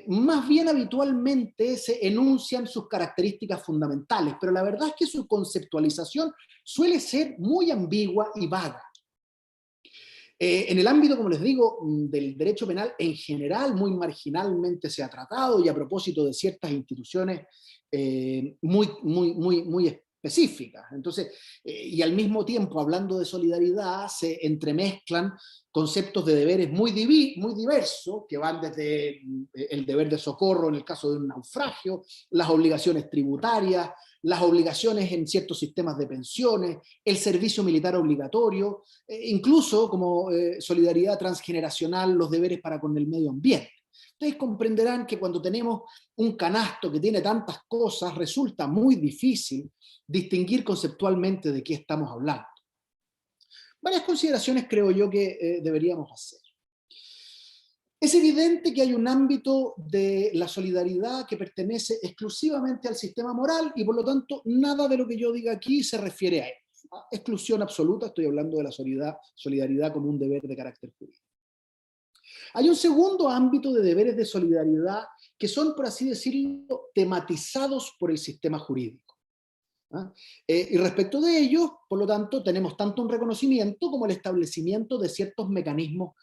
más bien habitualmente se enuncian sus características fundamentales, pero la verdad es que su conceptualización suele ser muy ambigua y vaga. En el ámbito, como les digo, del derecho penal en general, muy marginalmente se ha tratado, y a propósito de ciertas instituciones muy específicas. Entonces, y al mismo tiempo, hablando de solidaridad, se entremezclan conceptos de deberes muy diversos, que van desde el deber de socorro en el caso de un naufragio, las obligaciones tributarias, las obligaciones en ciertos sistemas de pensiones, el servicio militar obligatorio, incluso como solidaridad transgeneracional, los deberes para con el medio ambiente. Ustedes comprenderán que cuando tenemos un canasto que tiene tantas cosas, resulta muy difícil distinguir conceptualmente de qué estamos hablando. Varias consideraciones creo yo que deberíamos hacer. Es evidente que hay un ámbito de la solidaridad que pertenece exclusivamente al sistema moral y por lo tanto nada de lo que yo diga aquí se refiere a él. Exclusión absoluta, estoy hablando de la solidaridad como un deber de carácter jurídico. Hay un segundo ámbito de deberes de solidaridad que son, por así decirlo, tematizados por el sistema jurídico. Y respecto de ellos, por lo tanto, tenemos tanto un reconocimiento como el establecimiento de ciertos mecanismos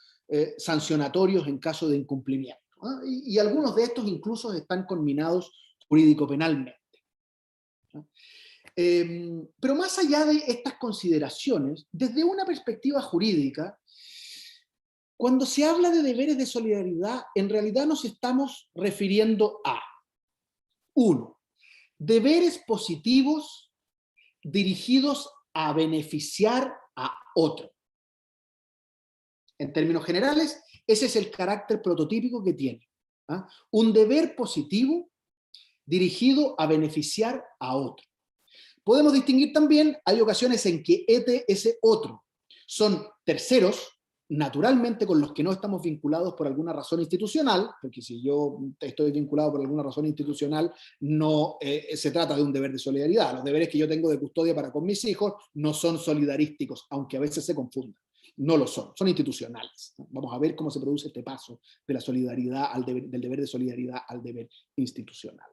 sancionatorios en caso de incumplimiento. Y algunos de estos incluso están conminados jurídico-penalmente. Pero más allá de estas consideraciones, desde una perspectiva jurídica, cuando se habla de deberes de solidaridad, en realidad nos estamos refiriendo a, uno, deberes positivos dirigidos a beneficiar a otro. En términos generales, ese es el carácter prototípico que tiene. ¿Ah? Un deber positivo dirigido a beneficiar a otro. Podemos distinguir también, hay ocasiones en que ese otro son terceros, naturalmente con los que no estamos vinculados por alguna razón institucional, porque si yo estoy vinculado por alguna razón institucional, no se trata de un deber de solidaridad. Los deberes que yo tengo de custodia para con mis hijos no son solidarísticos, aunque a veces se confundan. No lo son institucionales. Vamos a ver cómo se produce este paso de la solidaridad del deber de solidaridad al deber institucional.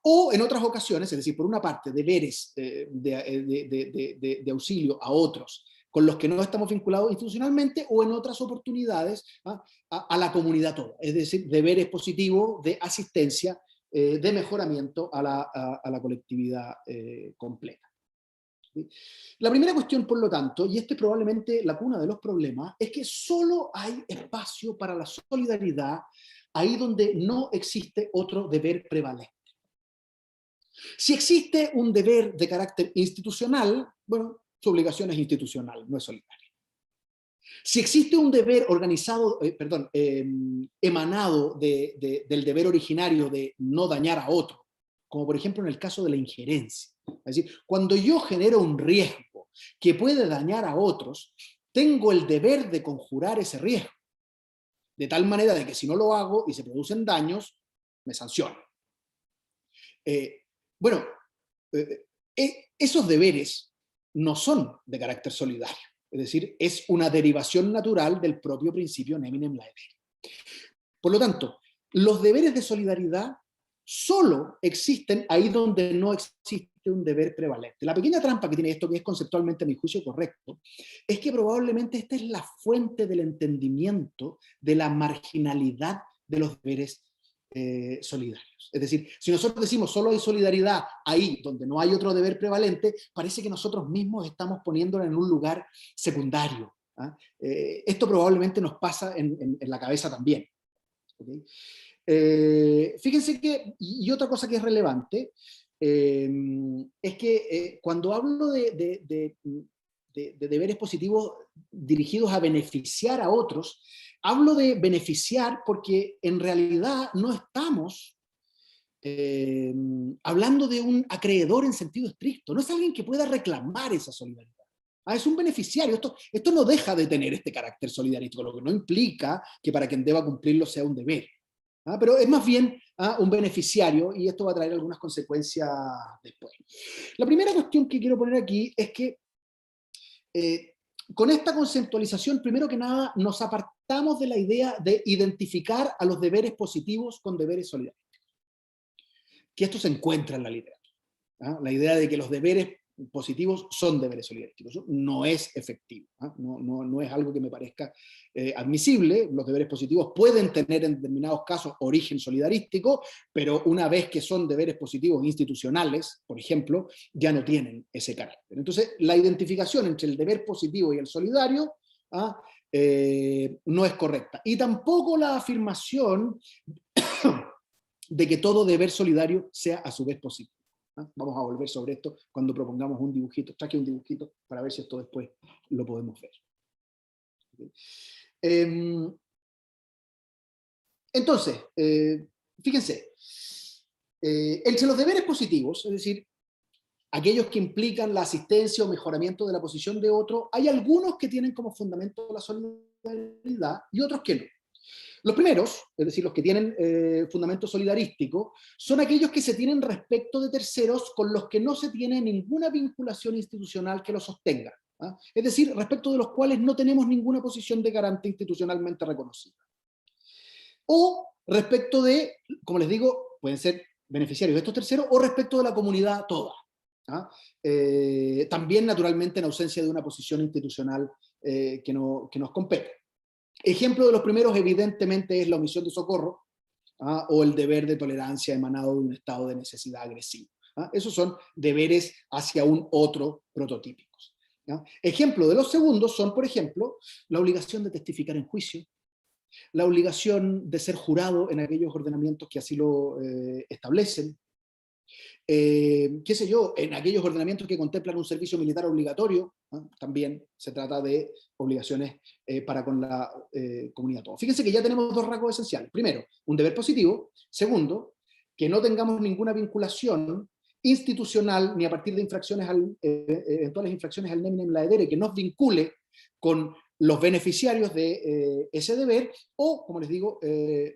O en otras ocasiones, es decir, por una parte, deberes de auxilio a otros con los que no estamos vinculados institucionalmente, o en otras oportunidades a la comunidad toda, es decir, deberes positivos de asistencia, de mejoramiento a la colectividad completa. La primera cuestión, por lo tanto, y esta es probablemente la cuna de los problemas, es que solo hay espacio para la solidaridad ahí donde no existe otro deber prevalente. Si existe un deber de carácter institucional, bueno, su obligación es institucional, no es solidaria. Si existe un deber organizado, emanado del deber originario de no dañar a otro, como por ejemplo en el caso de la injerencia, es decir, cuando yo genero un riesgo que puede dañar a otros, tengo el deber de conjurar ese riesgo, de tal manera de que si no lo hago y se producen daños, me sancionan. Esos deberes no son de carácter solidario, es decir, es una derivación natural del propio principio neminem laedere. Por lo tanto, los deberes de solidaridad solo existen ahí donde no existe un deber prevalente. La pequeña trampa que tiene esto, que es conceptualmente a mi juicio correcto, es que probablemente esta es la fuente del entendimiento de la marginalidad de los deberes solidarios. Es decir, si nosotros decimos solo hay solidaridad ahí donde no hay otro deber prevalente, parece que nosotros mismos estamos poniéndola en un lugar secundario. Esto probablemente nos pasa en la cabeza también. ¿Okay? Fíjense que, y otra cosa que es relevante, es que cuando hablo de deberes positivos dirigidos a beneficiar a otros, hablo de beneficiar porque en realidad no estamos hablando de un acreedor en sentido estricto, no es alguien que pueda reclamar esa solidaridad. Es un beneficiario. Esto no deja de tener este carácter solidarístico, lo que no implica que para quien deba cumplirlo sea un deber. Pero es más bien un beneficiario, y esto va a traer algunas consecuencias después. La primera cuestión que quiero poner aquí es que con esta conceptualización, primero que nada, nos apartamos de la idea de identificar a los deberes positivos con deberes solidaristas. Que esto se encuentra en la literatura. La idea de que los deberes positivos son deberes solidarísticos no es efectivo. No es algo que me parezca admisible. Los deberes positivos pueden tener en determinados casos origen solidarístico, pero una vez que son deberes positivos institucionales, por ejemplo, ya no tienen ese carácter. Entonces, la identificación entre el deber positivo y el solidario no es correcta. Y tampoco la afirmación de que todo deber solidario sea a su vez positivo. Vamos a volver sobre esto cuando propongamos un dibujito. Traje un dibujito para ver si esto después lo podemos ver. Entonces, fíjense, entre los deberes positivos, es decir, aquellos que implican la asistencia o mejoramiento de la posición de otro, hay algunos que tienen como fundamento la solidaridad y otros que no. Los primeros, es decir, los que tienen fundamento solidarístico, son aquellos que se tienen respecto de terceros con los que no se tiene ninguna vinculación institucional que los sostenga. Es decir, respecto de los cuales no tenemos ninguna posición de garante institucionalmente reconocida. O respecto de, como les digo, pueden ser beneficiarios de estos terceros, o respecto de la comunidad toda. También, naturalmente, en ausencia de una posición institucional que nos compete. Ejemplo de los primeros, evidentemente, es la omisión de socorro o el deber de tolerancia emanado de un estado de necesidad agresivo. ¿Ah? Esos son deberes hacia un otro prototípicos. ¿Ya? Ejemplo de los segundos son, por ejemplo, la obligación de testificar en juicio, la obligación de ser jurado en aquellos ordenamientos que así lo establecen, qué sé yo, en aquellos ordenamientos que contemplan un servicio militar obligatorio, ¿no? También se trata de obligaciones para con la comunidad toda. Fíjense que ya tenemos dos rasgos esenciales. Primero, un deber positivo. Segundo, que no tengamos ninguna vinculación institucional ni a partir de infracciones eventuales infracciones al neminem laedere que nos vincule con los beneficiarios de ese deber, o, como les digo,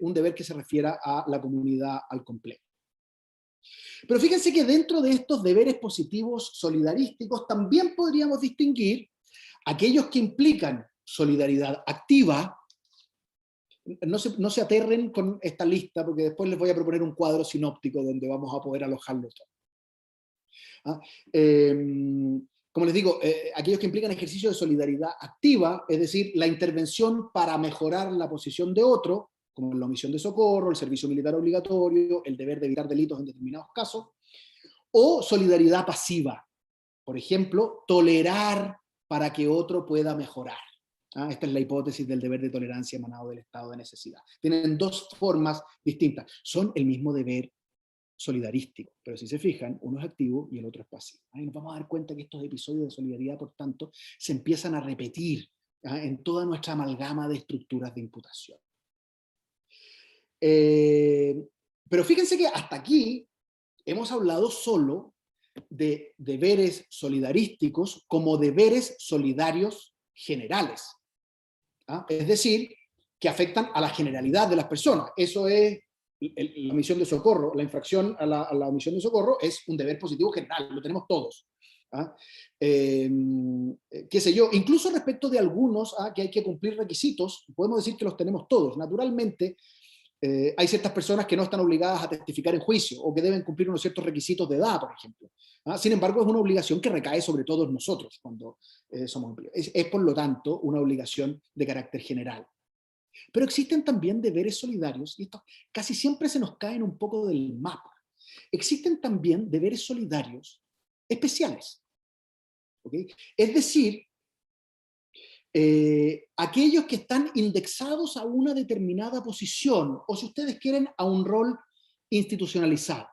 un deber que se refiera a la comunidad al completo. Pero fíjense que dentro de estos deberes positivos solidarísticos también podríamos distinguir aquellos que implican solidaridad activa. No se aterren con esta lista, porque después les voy a proponer un cuadro sinóptico donde vamos a poder alojarlo todo. ¿Ah? Como les digo, aquellos que implican ejercicio de solidaridad activa, es decir, la intervención para mejorar la posición de otro, como la omisión de socorro, el servicio militar obligatorio, el deber de evitar delitos en determinados casos, o solidaridad pasiva, por ejemplo, tolerar para que otro pueda mejorar. ¿Ah? Esta es la hipótesis del deber de tolerancia emanado del estado de necesidad. Tienen dos formas distintas, son el mismo deber solidarístico, pero si se fijan, uno es activo y el otro es pasivo. Y nos vamos a dar cuenta que estos episodios de solidaridad, por tanto, se empiezan a repetir en toda nuestra amalgama de estructuras de imputación. Pero fíjense que hasta aquí hemos hablado solo de deberes solidarísticos como deberes solidarios generales. ¿Ah? Es decir, que afectan a la generalidad de las personas. Eso es la omisión de socorro. La infracción a la omisión de socorro es un deber positivo general, lo tenemos todos. ¿Ah? Qué sé yo, incluso respecto de algunos que hay que cumplir requisitos, podemos decir que los tenemos todos. Naturalmente, hay ciertas personas que no están obligadas a testificar en juicio o que deben cumplir unos ciertos requisitos de edad, por ejemplo. Sin embargo, es una obligación que recae sobre todos nosotros cuando somos empleados. Es, por lo tanto, una obligación de carácter general. Pero existen también deberes solidarios, y esto casi siempre se nos caen un poco del mapa. Existen también deberes solidarios especiales. ¿Okay? Es decir, aquellos que están indexados a una determinada posición, o si ustedes quieren, a un rol institucionalizado.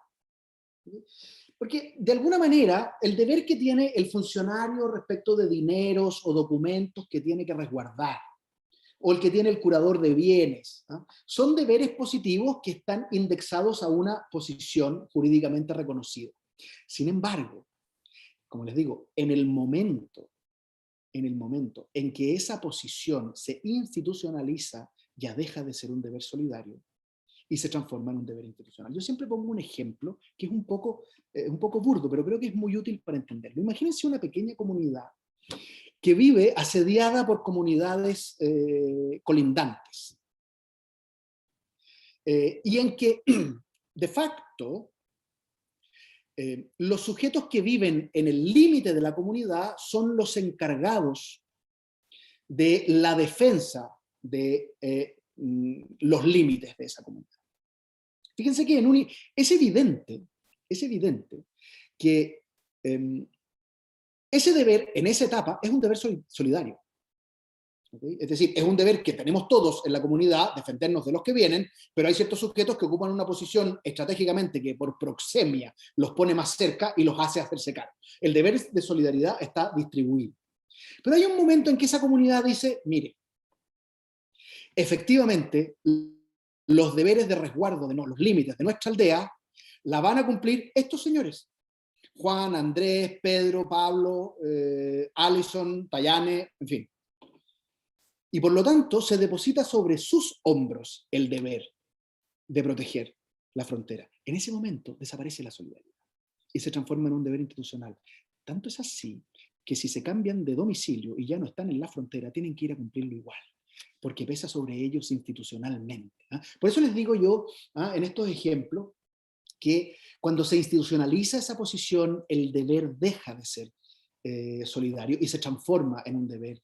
Porque, de alguna manera, el deber que tiene el funcionario respecto de dineros o documentos que tiene que resguardar, o el que tiene el curador de bienes, ¿no? Son deberes positivos que están indexados a una posición jurídicamente reconocida. Sin embargo, como les digo, en el momento en que esa posición se institucionaliza, ya deja de ser un deber solidario y se transforma en un deber institucional. Yo siempre pongo un ejemplo que es un poco burdo, pero creo que es muy útil para entenderlo. Imagínense una pequeña comunidad que vive asediada por comunidades colindantes, y en que, de facto, los sujetos que viven en el límite de la comunidad son los encargados de la defensa de los límites de esa comunidad. Fíjense que es evidente que ese deber en esa etapa es un deber solidario. ¿Okay? Es decir, es un deber que tenemos todos en la comunidad, defendernos de los que vienen, pero hay ciertos sujetos que ocupan una posición estratégicamente que por proxemia los pone más cerca y los hace hacerse cargo. El deber de solidaridad está distribuido. Pero hay un momento en que esa comunidad dice, mire, efectivamente, los deberes de resguardo de los límites de nuestra aldea la van a cumplir estos señores. Juan, Andrés, Pedro, Pablo, Alison, Tayane, en fin. Y por lo tanto se deposita sobre sus hombros el deber de proteger la frontera. En ese momento desaparece la solidaridad y se transforma en un deber institucional. Tanto es así que si se cambian de domicilio y ya no están en la frontera, tienen que ir a cumplirlo igual, porque pesa sobre ellos institucionalmente. Por eso les digo yo, en estos ejemplos, que cuando se institucionaliza esa posición, el deber deja de ser solidario y se transforma en un deber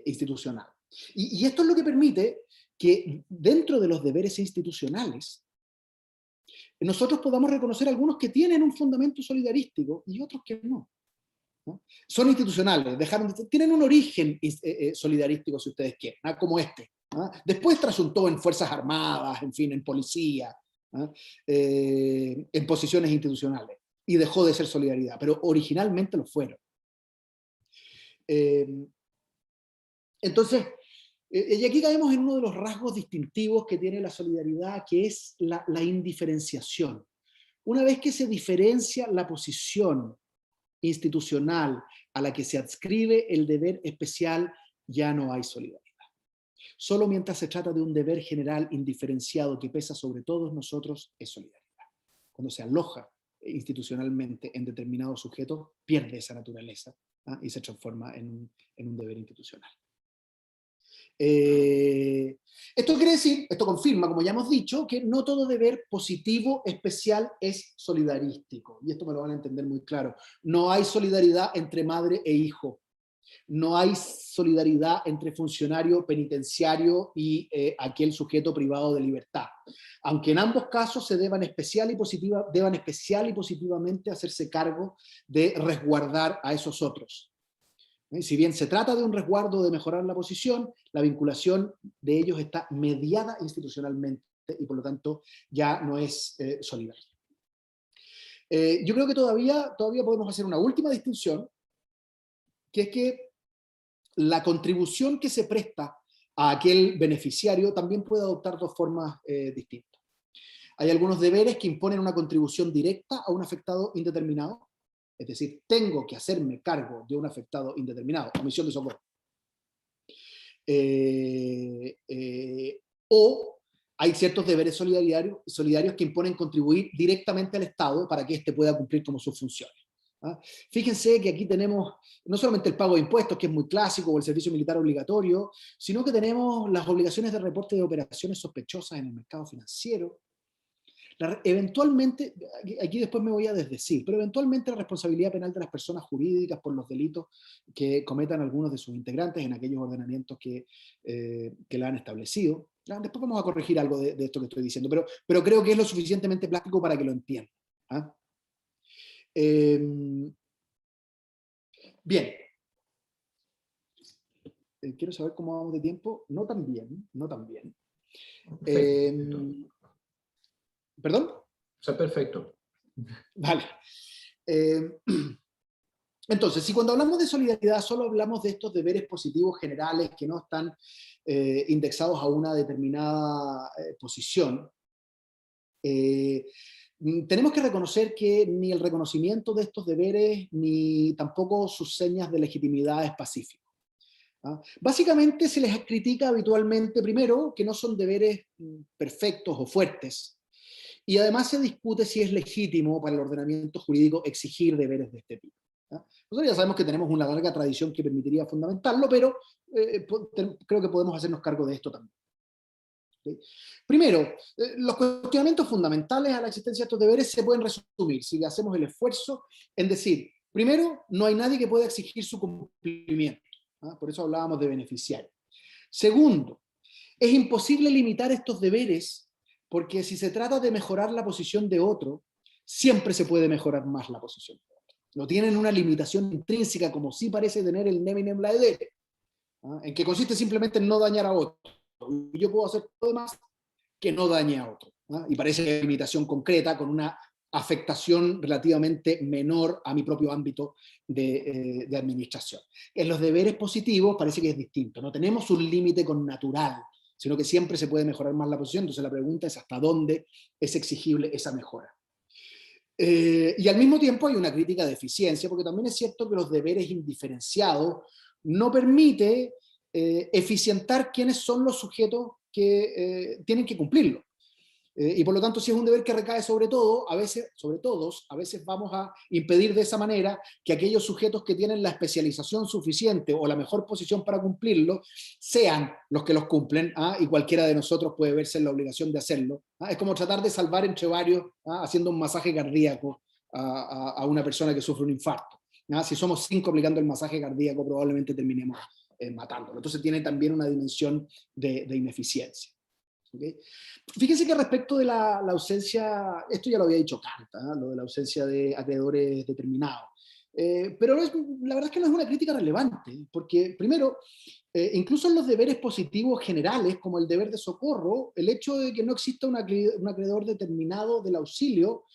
institucional. Y esto es lo que permite que dentro de los deberes institucionales nosotros podamos reconocer algunos que tienen un fundamento solidarístico y otros que no. ¿No? Son institucionales, tienen un origen solidarístico, si ustedes quieren, ¿no? Como este. ¿No? Después trasuntó en Fuerzas Armadas, en fin, en policía, ¿no? En posiciones institucionales, y dejó de ser solidaridad, pero originalmente lo fueron. Entonces, y aquí caemos en uno de los rasgos distintivos que tiene la solidaridad, que es la indiferenciación. Una vez que se diferencia la posición institucional a la que se adscribe el deber especial, ya no hay solidaridad. Solo mientras se trata de un deber general indiferenciado que pesa sobre todos nosotros, es solidaridad. Cuando se aloja institucionalmente en determinado sujeto, pierde esa naturaleza, ¿ah? Y se transforma en un deber institucional. Esto quiere decir, esto confirma, como ya hemos dicho, que no todo deber positivo especial es solidarístico. Y esto me lo van a entender muy claro. No hay solidaridad entre madre e hijo. No hay solidaridad entre funcionario penitenciario y aquel sujeto privado de libertad. Aunque en ambos casos se deban especial y positivamente hacerse cargo de resguardar a esos otros. Si bien se trata de un resguardo de mejorar la posición, la vinculación de ellos está mediada institucionalmente y por lo tanto ya no es solidaria. Yo creo que todavía podemos hacer una última distinción, que es que la contribución que se presta a aquel beneficiario también puede adoptar dos formas distintas. Hay algunos deberes que imponen una contribución directa a un afectado indeterminado, es decir, tengo que hacerme cargo de un afectado indeterminado, omisión de socorro. O hay ciertos deberes solidarios que imponen contribuir directamente al Estado para que éste pueda cumplir como sus funciones. ¿Ah? Fíjense que aquí tenemos no solamente el pago de impuestos, que es muy clásico, o el servicio militar obligatorio, sino que tenemos las obligaciones de reporte de operaciones sospechosas en el mercado financiero. Eventualmente, aquí después me voy a desdecir, pero eventualmente la responsabilidad penal de las personas jurídicas por los delitos que cometan algunos de sus integrantes en aquellos ordenamientos que la han establecido. Después vamos a corregir algo de esto que estoy diciendo, pero creo que es lo suficientemente plástico para que lo entiendan. ¿Ah? Bien. Quiero saber cómo vamos de tiempo. No tan bien, no tan bien. ¿Perdón? Está perfecto. Vale. Entonces, si cuando hablamos de solidaridad solo hablamos de estos deberes positivos generales que no están indexados a una determinada posición, tenemos que reconocer que ni el reconocimiento de estos deberes ni tampoco sus señas de legitimidad es pacífico. ¿Ah? Básicamente se les critica habitualmente, primero, que no son deberes perfectos o fuertes, y además se discute si es legítimo para el ordenamiento jurídico exigir deberes de este tipo. Nosotros ya sabemos que tenemos una larga tradición que permitiría fundamentarlo, pero creo que podemos hacernos cargo de esto también. ¿Okay? Primero, los cuestionamientos fundamentales a la existencia de estos deberes se pueden resumir, si hacemos el esfuerzo, en decir, primero, no hay nadie que pueda exigir su cumplimiento. Por eso hablábamos de beneficiario. Segundo, es imposible limitar estos deberes porque si se trata de mejorar la posición de otro, siempre se puede mejorar más la posición de otro. No tienen una limitación intrínseca como sí parece tener el neminem laedere, en que consiste simplemente en no dañar a otro. Y yo puedo hacer todo demás que no dañe a otro. Y parece que hay limitación concreta con una afectación relativamente menor a mi propio ámbito de administración. En los deberes positivos parece que es distinto, no tenemos un límite connatural, sino que siempre se puede mejorar más la posición, entonces la pregunta es hasta dónde es exigible esa mejora. Y al mismo tiempo hay una crítica de eficiencia, porque también es cierto que los deberes indiferenciados no permite eficientar quiénes son los sujetos que tienen que cumplirlo. Y por lo tanto, si es un deber que recae sobre todos, a veces vamos a impedir de esa manera que aquellos sujetos que tienen la especialización suficiente o la mejor posición para cumplirlo, sean los que los cumplen, y cualquiera de nosotros puede verse en la obligación de hacerlo. Es como tratar de salvar entre varios, haciendo un masaje cardíaco a una persona que sufre un infarto. Si somos 5 aplicando el masaje cardíaco, probablemente terminemos matándolo. Entonces tiene también una dimensión de ineficiencia. ¿Okay? Fíjense que respecto de la ausencia, esto ya lo había dicho Kant, ¿eh? Lo de la ausencia de acreedores determinados. Pero la verdad es que no es una crítica relevante, porque primero, incluso en los deberes positivos generales, como el deber de socorro, el hecho de que no exista un acreedor determinado del auxilio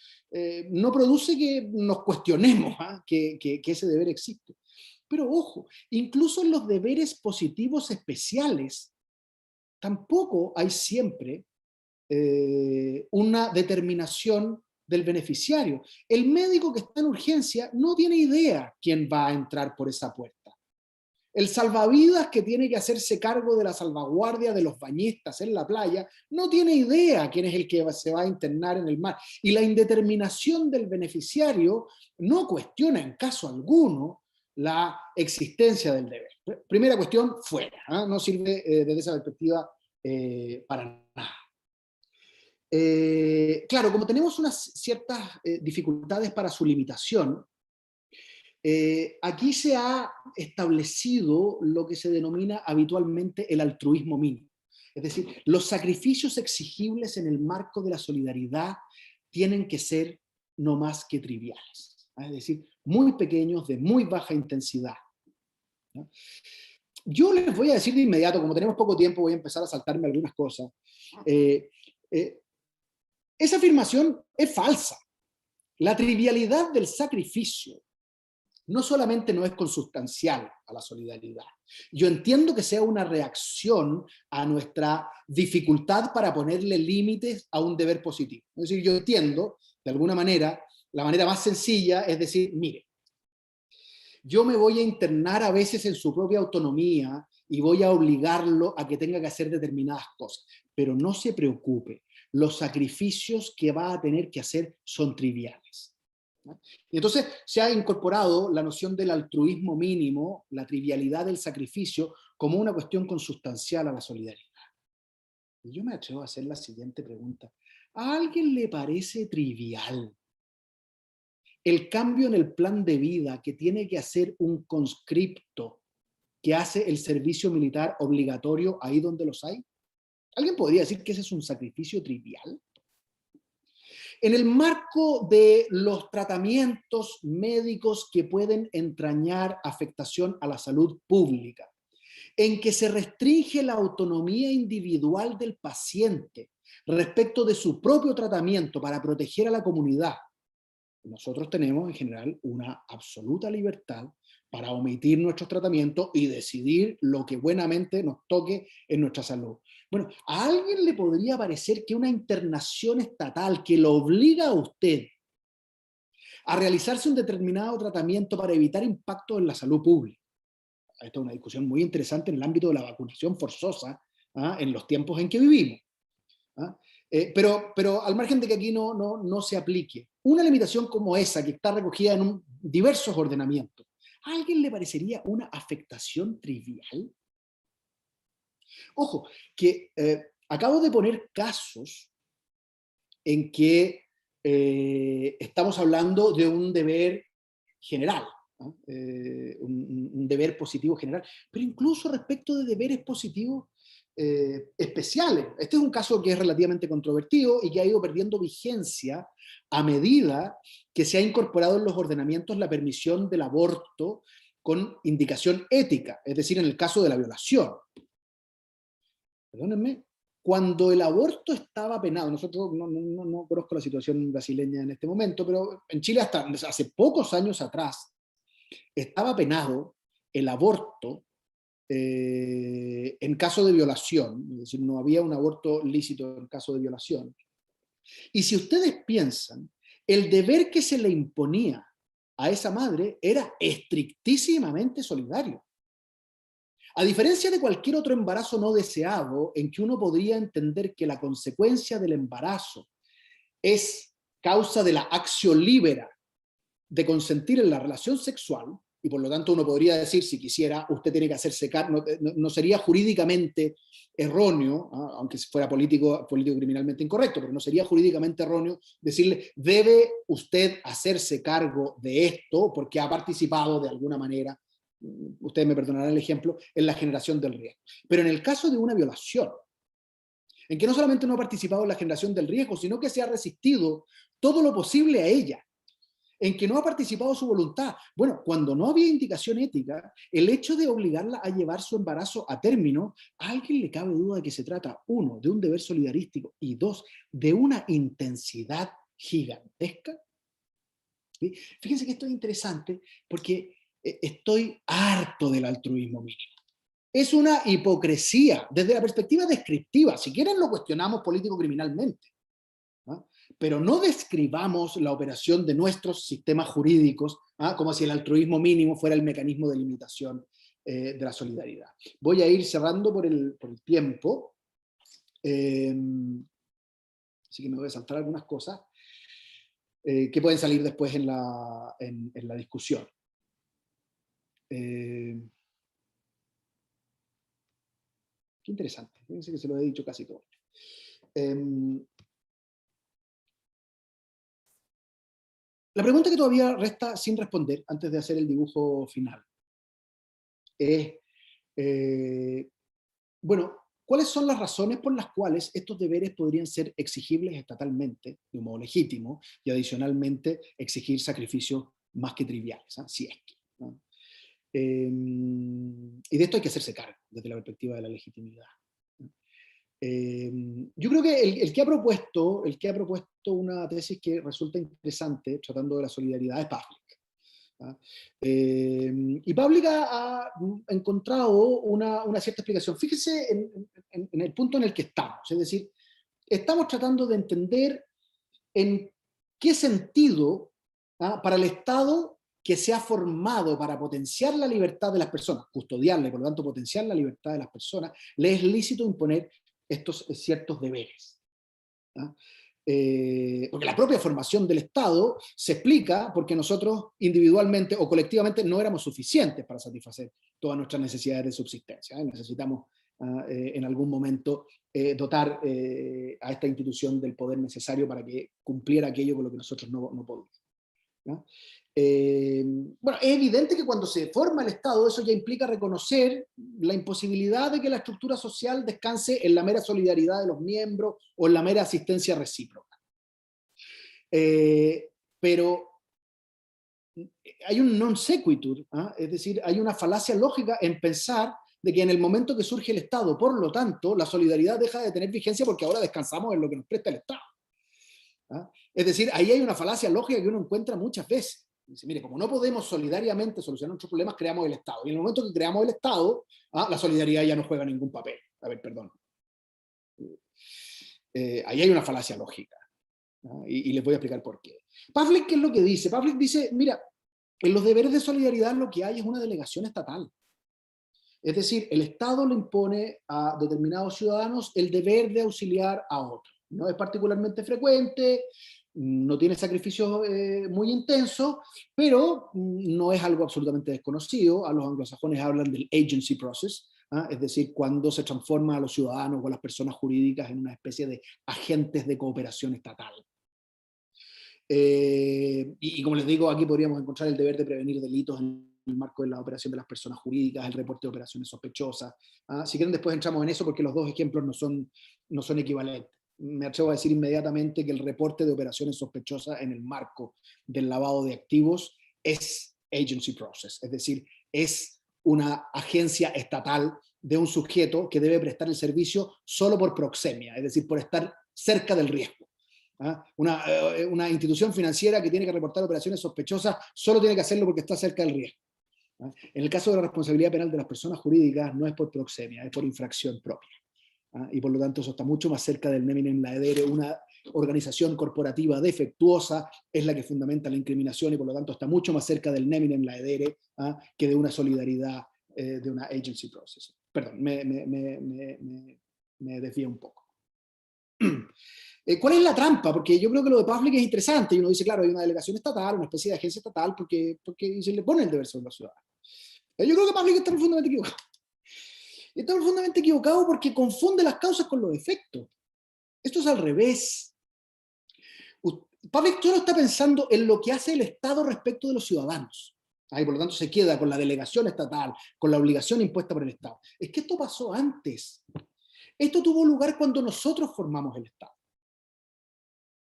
no produce que nos cuestionemos que ese deber existe. Pero ojo, incluso en los deberes positivos especiales, tampoco hay siempre una determinación del beneficiario. El médico que está en urgencia no tiene idea quién va a entrar por esa puerta. El salvavidas que tiene que hacerse cargo de la salvaguardia de los bañistas en la playa no tiene idea quién es el que se va a internar en el mar. Y la indeterminación del beneficiario no cuestiona en caso alguno la existencia del deber. Primera cuestión, fuera. No sirve desde esa perspectiva para nada. Claro, como tenemos unas ciertas dificultades para su limitación, aquí se ha establecido lo que se denomina habitualmente el altruismo mínimo. Es decir, los sacrificios exigibles en el marco de la solidaridad tienen que ser no más que triviales. Es decir, muy pequeños, de muy baja intensidad. ¿No? Yo les voy a decir de inmediato, como tenemos poco tiempo, voy a empezar a saltarme algunas cosas. Esa afirmación es falsa. La trivialidad del sacrificio no solamente no es consustancial a la solidaridad. Yo entiendo que sea una reacción a nuestra dificultad para ponerle límites a un deber positivo. Es decir, yo entiendo, de alguna manera, la manera más sencilla es decir, mire, yo me voy a internar a veces en su propia autonomía y voy a obligarlo a que tenga que hacer determinadas cosas, pero no se preocupe, los sacrificios que va a tener que hacer son triviales. Y entonces se ha incorporado la noción del altruismo mínimo, la trivialidad del sacrificio, como una cuestión consustancial a la solidaridad. Y yo me atrevo a hacer la siguiente pregunta. ¿A alguien le parece trivial el cambio en el plan de vida que tiene que hacer un conscripto que hace el servicio militar obligatorio ahí donde los hay? ¿Alguien podría decir que ese es un sacrificio trivial? En el marco de los tratamientos médicos que pueden entrañar afectación a la salud pública, en que se restringe la autonomía individual del paciente respecto de su propio tratamiento para proteger a la comunidad, nosotros tenemos en general una absoluta libertad para omitir nuestros tratamientos y decidir lo que buenamente nos toque en nuestra salud. Bueno, ¿a alguien le podría parecer que una internación estatal que lo obliga a usted a realizarse un determinado tratamiento para evitar impactos en la salud pública? Esta es una discusión muy interesante en el ámbito de la vacunación forzosa en los tiempos en que vivimos. Pero al margen de que aquí no se aplique, una limitación como esa, que está recogida en diversos ordenamientos, ¿a alguien le parecería una afectación trivial? Ojo, que acabo de poner casos en que estamos hablando de un deber general, ¿no? Un deber positivo general, pero incluso respecto de deberes positivos especiales. Este es un caso que es relativamente controvertido y que ha ido perdiendo vigencia a medida que se ha incorporado en los ordenamientos la permisión del aborto con indicación ética, es decir, en el caso de la violación. Perdónenme, cuando el aborto estaba penado, nosotros no conozco la situación brasileña en este momento, pero en Chile hasta hace pocos años atrás estaba penado el aborto en caso de violación, es decir, no había un aborto lícito en caso de violación. Y si ustedes piensan, el deber que se le imponía a esa madre era estrictísimamente solidario. A diferencia de cualquier otro embarazo no deseado, en que uno podría entender que la consecuencia del embarazo es causa de la acción libera de consentir en la relación sexual, y por lo tanto uno podría decir, si quisiera, usted tiene que hacerse cargo, no sería jurídicamente erróneo, aunque fuera político criminalmente incorrecto, pero no sería jurídicamente erróneo decirle, debe usted hacerse cargo de esto porque ha participado de alguna manera, ustedes me perdonarán el ejemplo, en la generación del riesgo. Pero en el caso de una violación, en que no solamente no ha participado en la generación del riesgo, sino que se ha resistido todo lo posible a ella, en que no ha participado su voluntad. Bueno, cuando no había indicación ética, el hecho de obligarla a llevar su embarazo a término, a alguien le cabe duda de que se trata, uno, de un deber solidarístico, y dos, de una intensidad gigantesca. ¿Sí? Fíjense que esto es interesante porque estoy harto del altruismo mínimo. Es una hipocresía desde la perspectiva descriptiva. Si quieren lo cuestionamos político-criminalmente, ¿no? Pero no describamos la operación de nuestros sistemas jurídicos, ¿ah?, como si el altruismo mínimo fuera el mecanismo de limitación de la solidaridad. Voy a ir cerrando por el tiempo, así que me voy a saltar algunas cosas que pueden salir después en la discusión. Qué interesante, fíjense que se lo he dicho casi todo. La pregunta que todavía resta sin responder antes de hacer el dibujo final es, bueno, ¿cuáles son las razones por las cuales estos deberes podrían ser exigibles estatalmente, de un modo legítimo, y adicionalmente exigir sacrificios más que triviales, ¿eh? Si es que, ¿no? Y de esto hay que hacerse cargo desde la perspectiva de la legitimidad. Yo creo que el que ha propuesto una tesis que resulta interesante, tratando de la solidaridad, es Pavlik. ¿Ah? Y Pavlik ha encontrado una cierta explicación. Fíjese en el punto en el que estamos, es decir, estamos tratando de entender en qué sentido, para el Estado que se ha formado para potenciar la libertad de las personas, custodiarla y por lo tanto potenciar la libertad de las personas, le es lícito imponer estos ciertos deberes. ¿Ah? Porque la propia formación del Estado se explica porque nosotros individualmente o colectivamente no éramos suficientes para satisfacer todas nuestras necesidades de subsistencia. Necesitamos en algún momento dotar a esta institución del poder necesario para que cumpliera aquello con lo que nosotros no podíamos. ¿No? Bueno, es evidente que cuando se forma el Estado, eso ya implica reconocer la imposibilidad de que la estructura social descanse en la mera solidaridad de los miembros o en la mera asistencia recíproca. Pero hay un non sequitur, ¿eh? Es decir, hay una falacia lógica en pensar de que en el momento que surge el Estado, por lo tanto, la solidaridad deja de tener vigencia porque ahora descansamos en lo que nos presta el Estado. ¿Ah? Es decir, ahí hay una falacia lógica que uno encuentra muchas veces. Dice, mire, como no podemos solidariamente solucionar nuestros problemas, creamos el Estado. Y en el momento que creamos el Estado, la solidaridad ya no juega ningún papel. A ver, perdón. Ahí hay una falacia lógica. ¿No? Y les voy a explicar por qué. Pavlik, ¿qué es lo que dice? Pavlik dice, mira, en los deberes de solidaridad lo que hay es una delegación estatal. Es decir, el Estado le impone a determinados ciudadanos el deber de auxiliar a otros. No es particularmente frecuente, no tiene sacrificios muy intensos, pero no es algo absolutamente desconocido. A los anglosajones hablan del agency process, ¿ah? Es decir, cuando se transforma a los ciudadanos o a las personas jurídicas en una especie de agentes de cooperación estatal. Y como les digo, aquí podríamos encontrar el deber de prevenir delitos en el marco de la operación de las personas jurídicas, el reporte de operaciones sospechosas. ¿Ah? Si quieren después entramos en eso porque los dos ejemplos no son equivalentes. Me atrevo a decir inmediatamente que el reporte de operaciones sospechosas en el marco del lavado de activos es agency process, es decir, es una agencia estatal de un sujeto que debe prestar el servicio solo por proxemia, es decir, por estar cerca del riesgo. ¿Ah? Una institución financiera que tiene que reportar operaciones sospechosas solo tiene que hacerlo porque está cerca del riesgo. ¿Ah? En el caso de la responsabilidad penal de las personas jurídicas no es por proxemia, es por infracción propia. ¿Ah? Y por lo tanto eso está mucho más cerca del neminem laedere. Una organización corporativa defectuosa es la que fundamenta la incriminación y por lo tanto está mucho más cerca del neminem laedere, ¿ah?, que de una solidaridad, de una agency process. Perdón, me desvío un poco. ¿Cuál es la trampa? Porque yo creo que lo de Pavlik es interesante y uno dice, claro, hay una delegación estatal, una especie de agencia estatal porque se le pone el deber sobre los ciudadanos. Yo creo que Pavlik está profundamente equivocado. Está profundamente equivocado porque confunde las causas con los efectos. Esto es al revés. Pavlik solo está pensando en lo que hace el Estado respecto de los ciudadanos. Y por lo tanto se queda con la delegación estatal, con la obligación impuesta por el Estado. Es que esto pasó antes. Esto tuvo lugar cuando nosotros formamos el Estado.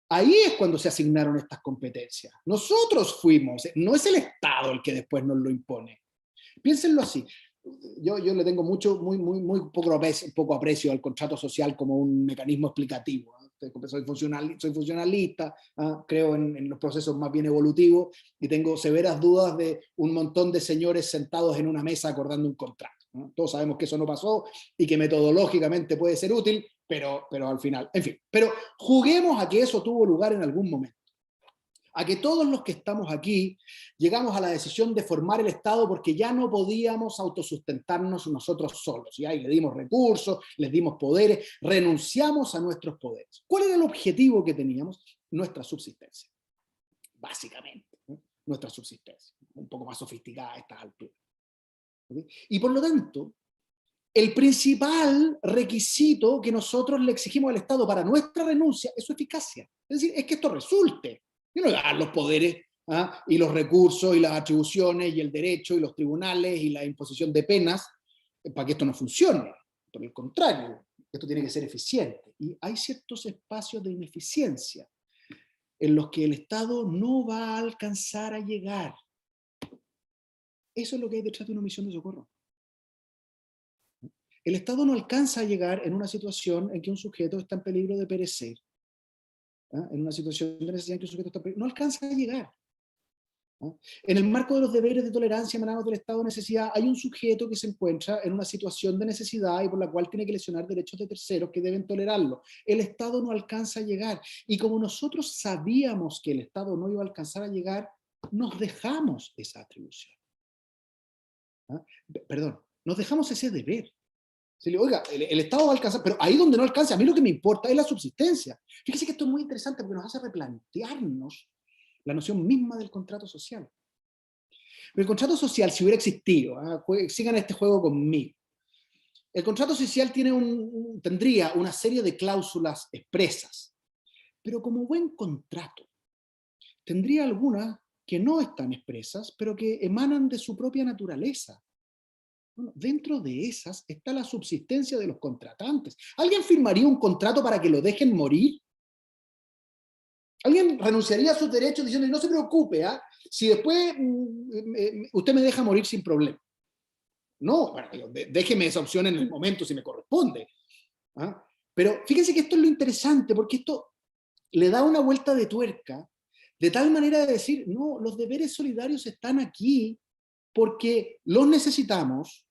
Ahí es cuando se asignaron estas competencias. Nosotros fuimos, no es el Estado el que después nos lo impone. Piénsenlo así. Yo le tengo muy poco aprecio al contrato social como un mecanismo explicativo. Soy funcionalista, creo en los procesos más bien evolutivos y tengo severas dudas de un montón de señores sentados en una mesa acordando un contrato, ¿no? Todos sabemos que eso no pasó y que metodológicamente puede ser útil, pero al final, en fin. Pero juguemos a que eso tuvo lugar en algún momento. A que todos los que estamos aquí llegamos a la decisión de formar el Estado porque ya no podíamos autosustentarnos nosotros solos. Y ahí le dimos recursos, les dimos poderes, renunciamos a nuestros poderes. ¿Cuál era el objetivo que teníamos? Nuestra subsistencia, básicamente, ¿no? Nuestra subsistencia, un poco más sofisticada a estas alturas. ¿Okay? Y por lo tanto, el principal requisito que nosotros le exigimos al Estado para nuestra renuncia es su eficacia. Es decir, es que esto resulte. Y no le dan los poderes, y los recursos y las atribuciones y el derecho y los tribunales y la imposición de penas para que esto no funcione. Por el contrario, esto tiene que ser eficiente. Y hay ciertos espacios de ineficiencia en los que el Estado no va a alcanzar a llegar. Eso es lo que hay detrás de una misión de socorro. El Estado no alcanza a llegar en una situación en que un sujeto está en peligro de perecer. En una situación de necesidad en que el sujeto no alcanza a llegar. En el marco de los deberes de tolerancia emanados del estado de necesidad, hay un sujeto que se encuentra en una situación de necesidad y por la cual tiene que lesionar derechos de terceros que deben tolerarlo. El Estado no alcanza a llegar. Y como nosotros sabíamos que el Estado no iba a alcanzar a llegar, nos dejamos esa atribución. Perdón, nos dejamos ese deber. Se le, oiga, el Estado va a alcanzar, pero ahí donde no alcanza, a mí lo que me importa es la subsistencia. Fíjese que esto es muy interesante porque nos hace replantearnos la noción misma del contrato social. Pero el contrato social, si hubiera existido, sigan este juego conmigo, el contrato social tendría una serie de cláusulas expresas, pero como buen contrato, tendría algunas que no están expresas, pero que emanan de su propia naturaleza. Bueno, dentro de esas está la subsistencia de los contratantes. ¿Alguien firmaría un contrato para que lo dejen morir? ¿Alguien renunciaría a sus derechos diciendo, no se preocupe, si después usted me deja morir sin problema? No, bueno, déjeme esa opción en el momento si me corresponde. Pero fíjense que esto es lo interesante, porque esto le da una vuelta de tuerca, de tal manera de decir, no, los deberes solidarios están aquí porque los necesitamos,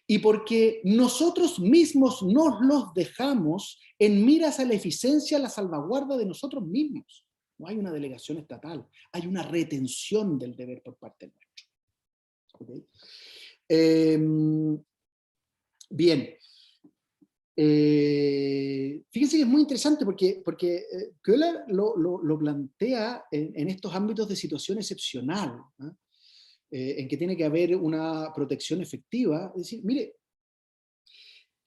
y porque nosotros mismos nos los dejamos en miras a la eficiencia, a la salvaguarda de nosotros mismos. No hay una delegación estatal, hay una retención del deber por parte nuestra. ¿Okay? Bien. Fíjense que es muy interesante porque Köhler lo plantea en estos ámbitos de situación excepcional, ¿no? En que tiene que haber una protección efectiva. Es decir, mire,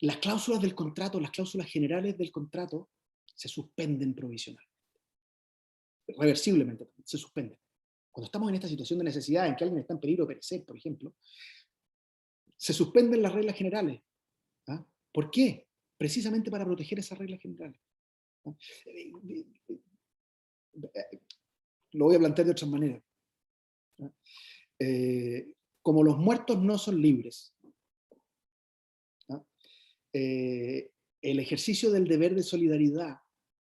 las cláusulas del contrato, las cláusulas generales del contrato, se suspenden provisionalmente. Reversiblemente, se suspenden. Cuando estamos en esta situación de necesidad, en que alguien está en peligro de perecer, por ejemplo, se suspenden las reglas generales. ¿Por qué? Precisamente para proteger esas reglas generales. Lo voy a plantear de otra manera. Como los muertos no son libres, el ejercicio del deber de solidaridad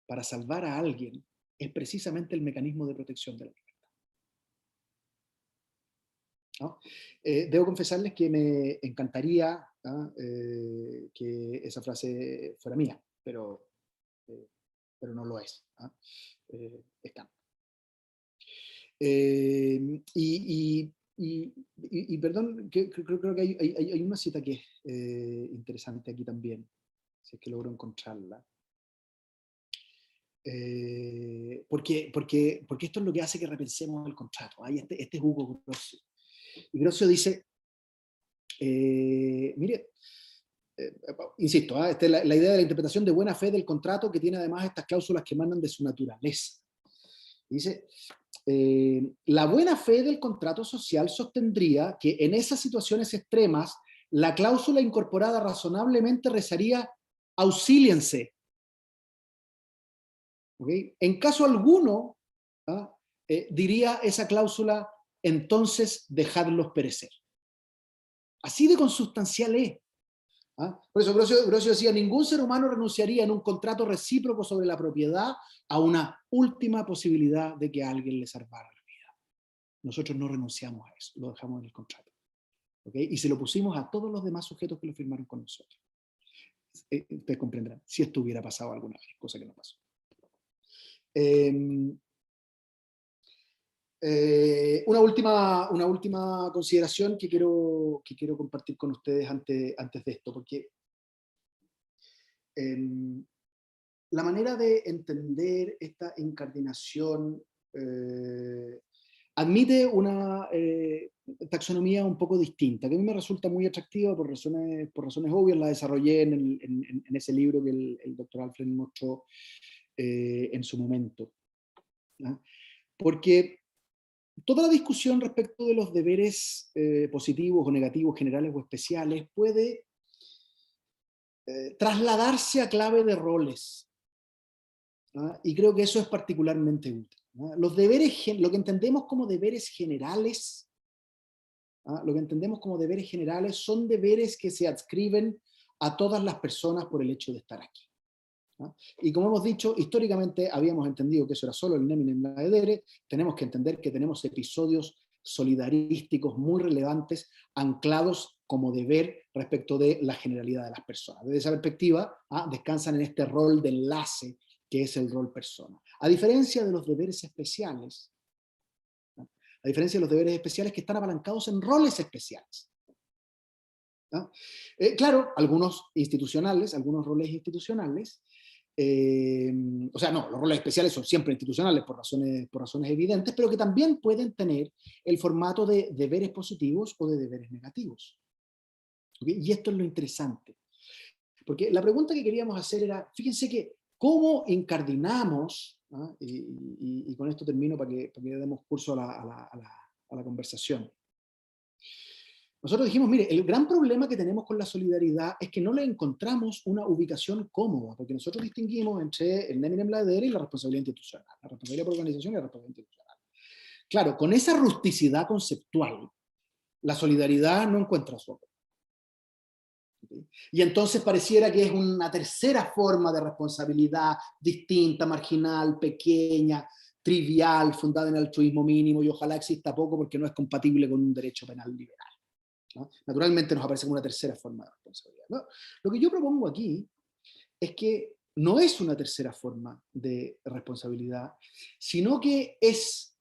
para salvar a alguien es precisamente el mecanismo de protección de la libertad. ¿No? Debo confesarles que me encantaría que esa frase fuera mía, pero no lo es. Está. Y perdón, creo que hay una cita que es interesante aquí también, si es que logro encontrarla. Porque esto es lo que hace que repensemos el contrato. Este es Hugo Grocio. Y Grocio dice, mire, insisto, esta es la idea de la interpretación de buena fe del contrato, que tiene además estas cláusulas que emanan de su naturaleza. Dice, la buena fe del contrato social sostendría que en esas situaciones extremas la cláusula incorporada razonablemente rezaría Auxíliense. ¿Okay? En caso alguno, diría esa cláusula, entonces dejadlos perecer. Así de consustancial es. Por eso Grocio decía, ningún ser humano renunciaría en un contrato recíproco sobre la propiedad a una última posibilidad de que alguien le salvara la vida. Nosotros no renunciamos a eso, lo dejamos en el contrato. ¿Okay? Y se lo pusimos a todos los demás sujetos que lo firmaron con nosotros. Ustedes comprenderán, si esto hubiera pasado alguna vez, cosa que no pasó. Una última consideración que quiero compartir con ustedes antes de esto, porque la manera de entender esta incardinación admite una taxonomía un poco distinta, que a mí me resulta muy atractiva por razones obvias. La desarrollé en ese libro que el doctor Alfred mostró en su momento. ¿No? Porque toda la discusión respecto de los deberes positivos o negativos, generales o especiales, puede trasladarse a clave de roles. Y creo que eso es particularmente útil. Los deberes, lo que entendemos como deberes generales, son deberes que se adscriben a todas las personas por el hecho de estar aquí. Y como hemos dicho, históricamente habíamos entendido que eso era solo el neminem laedere. Tenemos que entender que tenemos episodios solidarísticos muy relevantes anclados como deber respecto de la generalidad de las personas. Desde esa perspectiva, descansan en este rol de enlace que es el rol persona. A diferencia de los deberes especiales, que están apalancados en roles especiales. Claro, algunos roles institucionales, o sea, no, los roles especiales son siempre institucionales por razones evidentes, pero que también pueden tener el formato de deberes positivos o de deberes negativos. ¿Okay? Y esto es lo interesante. Porque la pregunta que queríamos hacer era, fíjense que, ¿cómo incardinamos, y con esto termino para que demos curso a la conversación? Nosotros dijimos, mire, el gran problema que tenemos con la solidaridad es que no le encontramos una ubicación cómoda, porque nosotros distinguimos entre el neminem laedere y la responsabilidad institucional, la responsabilidad por organización y la responsabilidad institucional. Claro, con esa rusticidad conceptual, la solidaridad no encuentra su obra. ¿Okay? Y entonces pareciera que es una tercera forma de responsabilidad distinta, marginal, pequeña, trivial, fundada en altruismo mínimo, y ojalá exista poco porque no es compatible con un derecho penal liberal. ¿No? Naturalmente nos aparece como una tercera forma de responsabilidad. ¿No? Lo que yo propongo aquí es que no es una tercera forma de responsabilidad, sino que es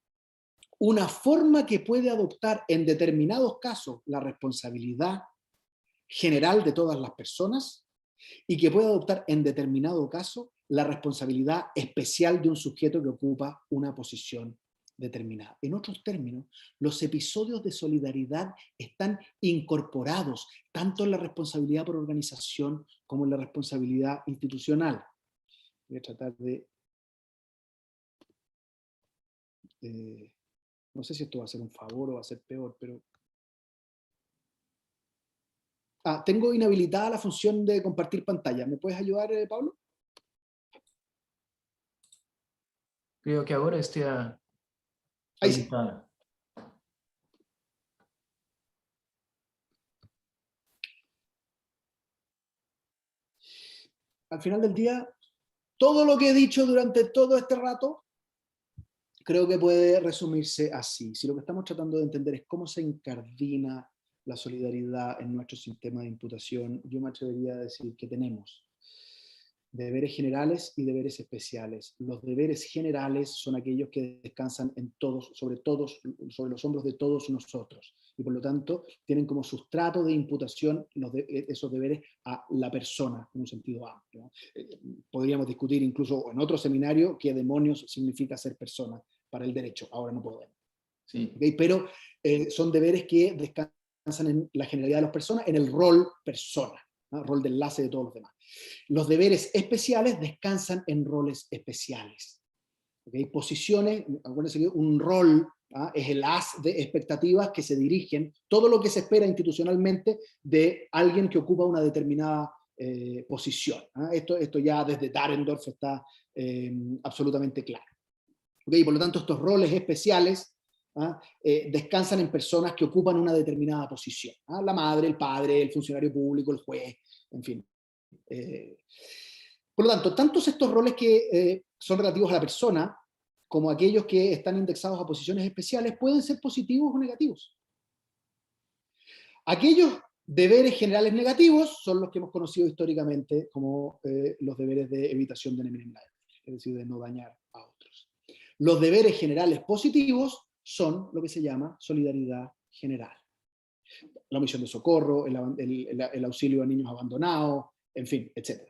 una forma que puede adoptar en determinados casos la responsabilidad general de todas las personas y que puede adoptar en determinado caso la responsabilidad especial de un sujeto que ocupa una posición determinada. En otros términos, los episodios de solidaridad están incorporados tanto en la responsabilidad por organización como en la responsabilidad institucional. Voy a tratar de... no sé si esto va a ser un favor o va a ser peor, pero... tengo inhabilitada la función de compartir pantalla. ¿Me puedes ayudar, Pablo? Creo que ahora está Ahí sí. habilitada. Al final del día, todo lo que he dicho durante todo este rato, creo que puede resumirse así. Si lo que estamos tratando de entender es cómo se incardina la solidaridad en nuestro sistema de imputación, yo me atrevería a decir que tenemos deberes generales y deberes especiales. Los deberes generales son aquellos que descansan en todos, sobre los hombros de todos nosotros, y por lo tanto tienen como sustrato de imputación esos deberes a la persona, en un sentido amplio, ¿no? Podríamos discutir incluso en otro seminario qué demonios significa ser persona para el derecho, ahora no podemos. Sí. ¿Okay? Pero son deberes que descansan en la generalidad de las personas, en el rol persona, ¿no? Rol de enlace de todos los demás. Los deberes especiales descansan en roles especiales. ¿Okay? Posiciones, acuérdense que un rol es el haz de expectativas que se dirigen, todo lo que se espera institucionalmente de alguien que ocupa una determinada posición. Esto ya desde Dahrendorf está absolutamente claro. ¿Okay? Por lo tanto, estos roles especiales descansan en personas que ocupan una determinada posición. La madre, el padre, el funcionario público, el juez, en fin. Por lo tanto, tantos estos roles que son relativos a la persona como aquellos que están indexados a posiciones especiales pueden ser positivos o negativos. Aquellos deberes generales negativos son los que hemos conocido históricamente como los deberes de evitación de Nehmen Leib, es decir, de no dañar a otros. Los deberes generales positivos son lo que se llama solidaridad general. La omisión de socorro, el auxilio a niños abandonados, en fin, etc.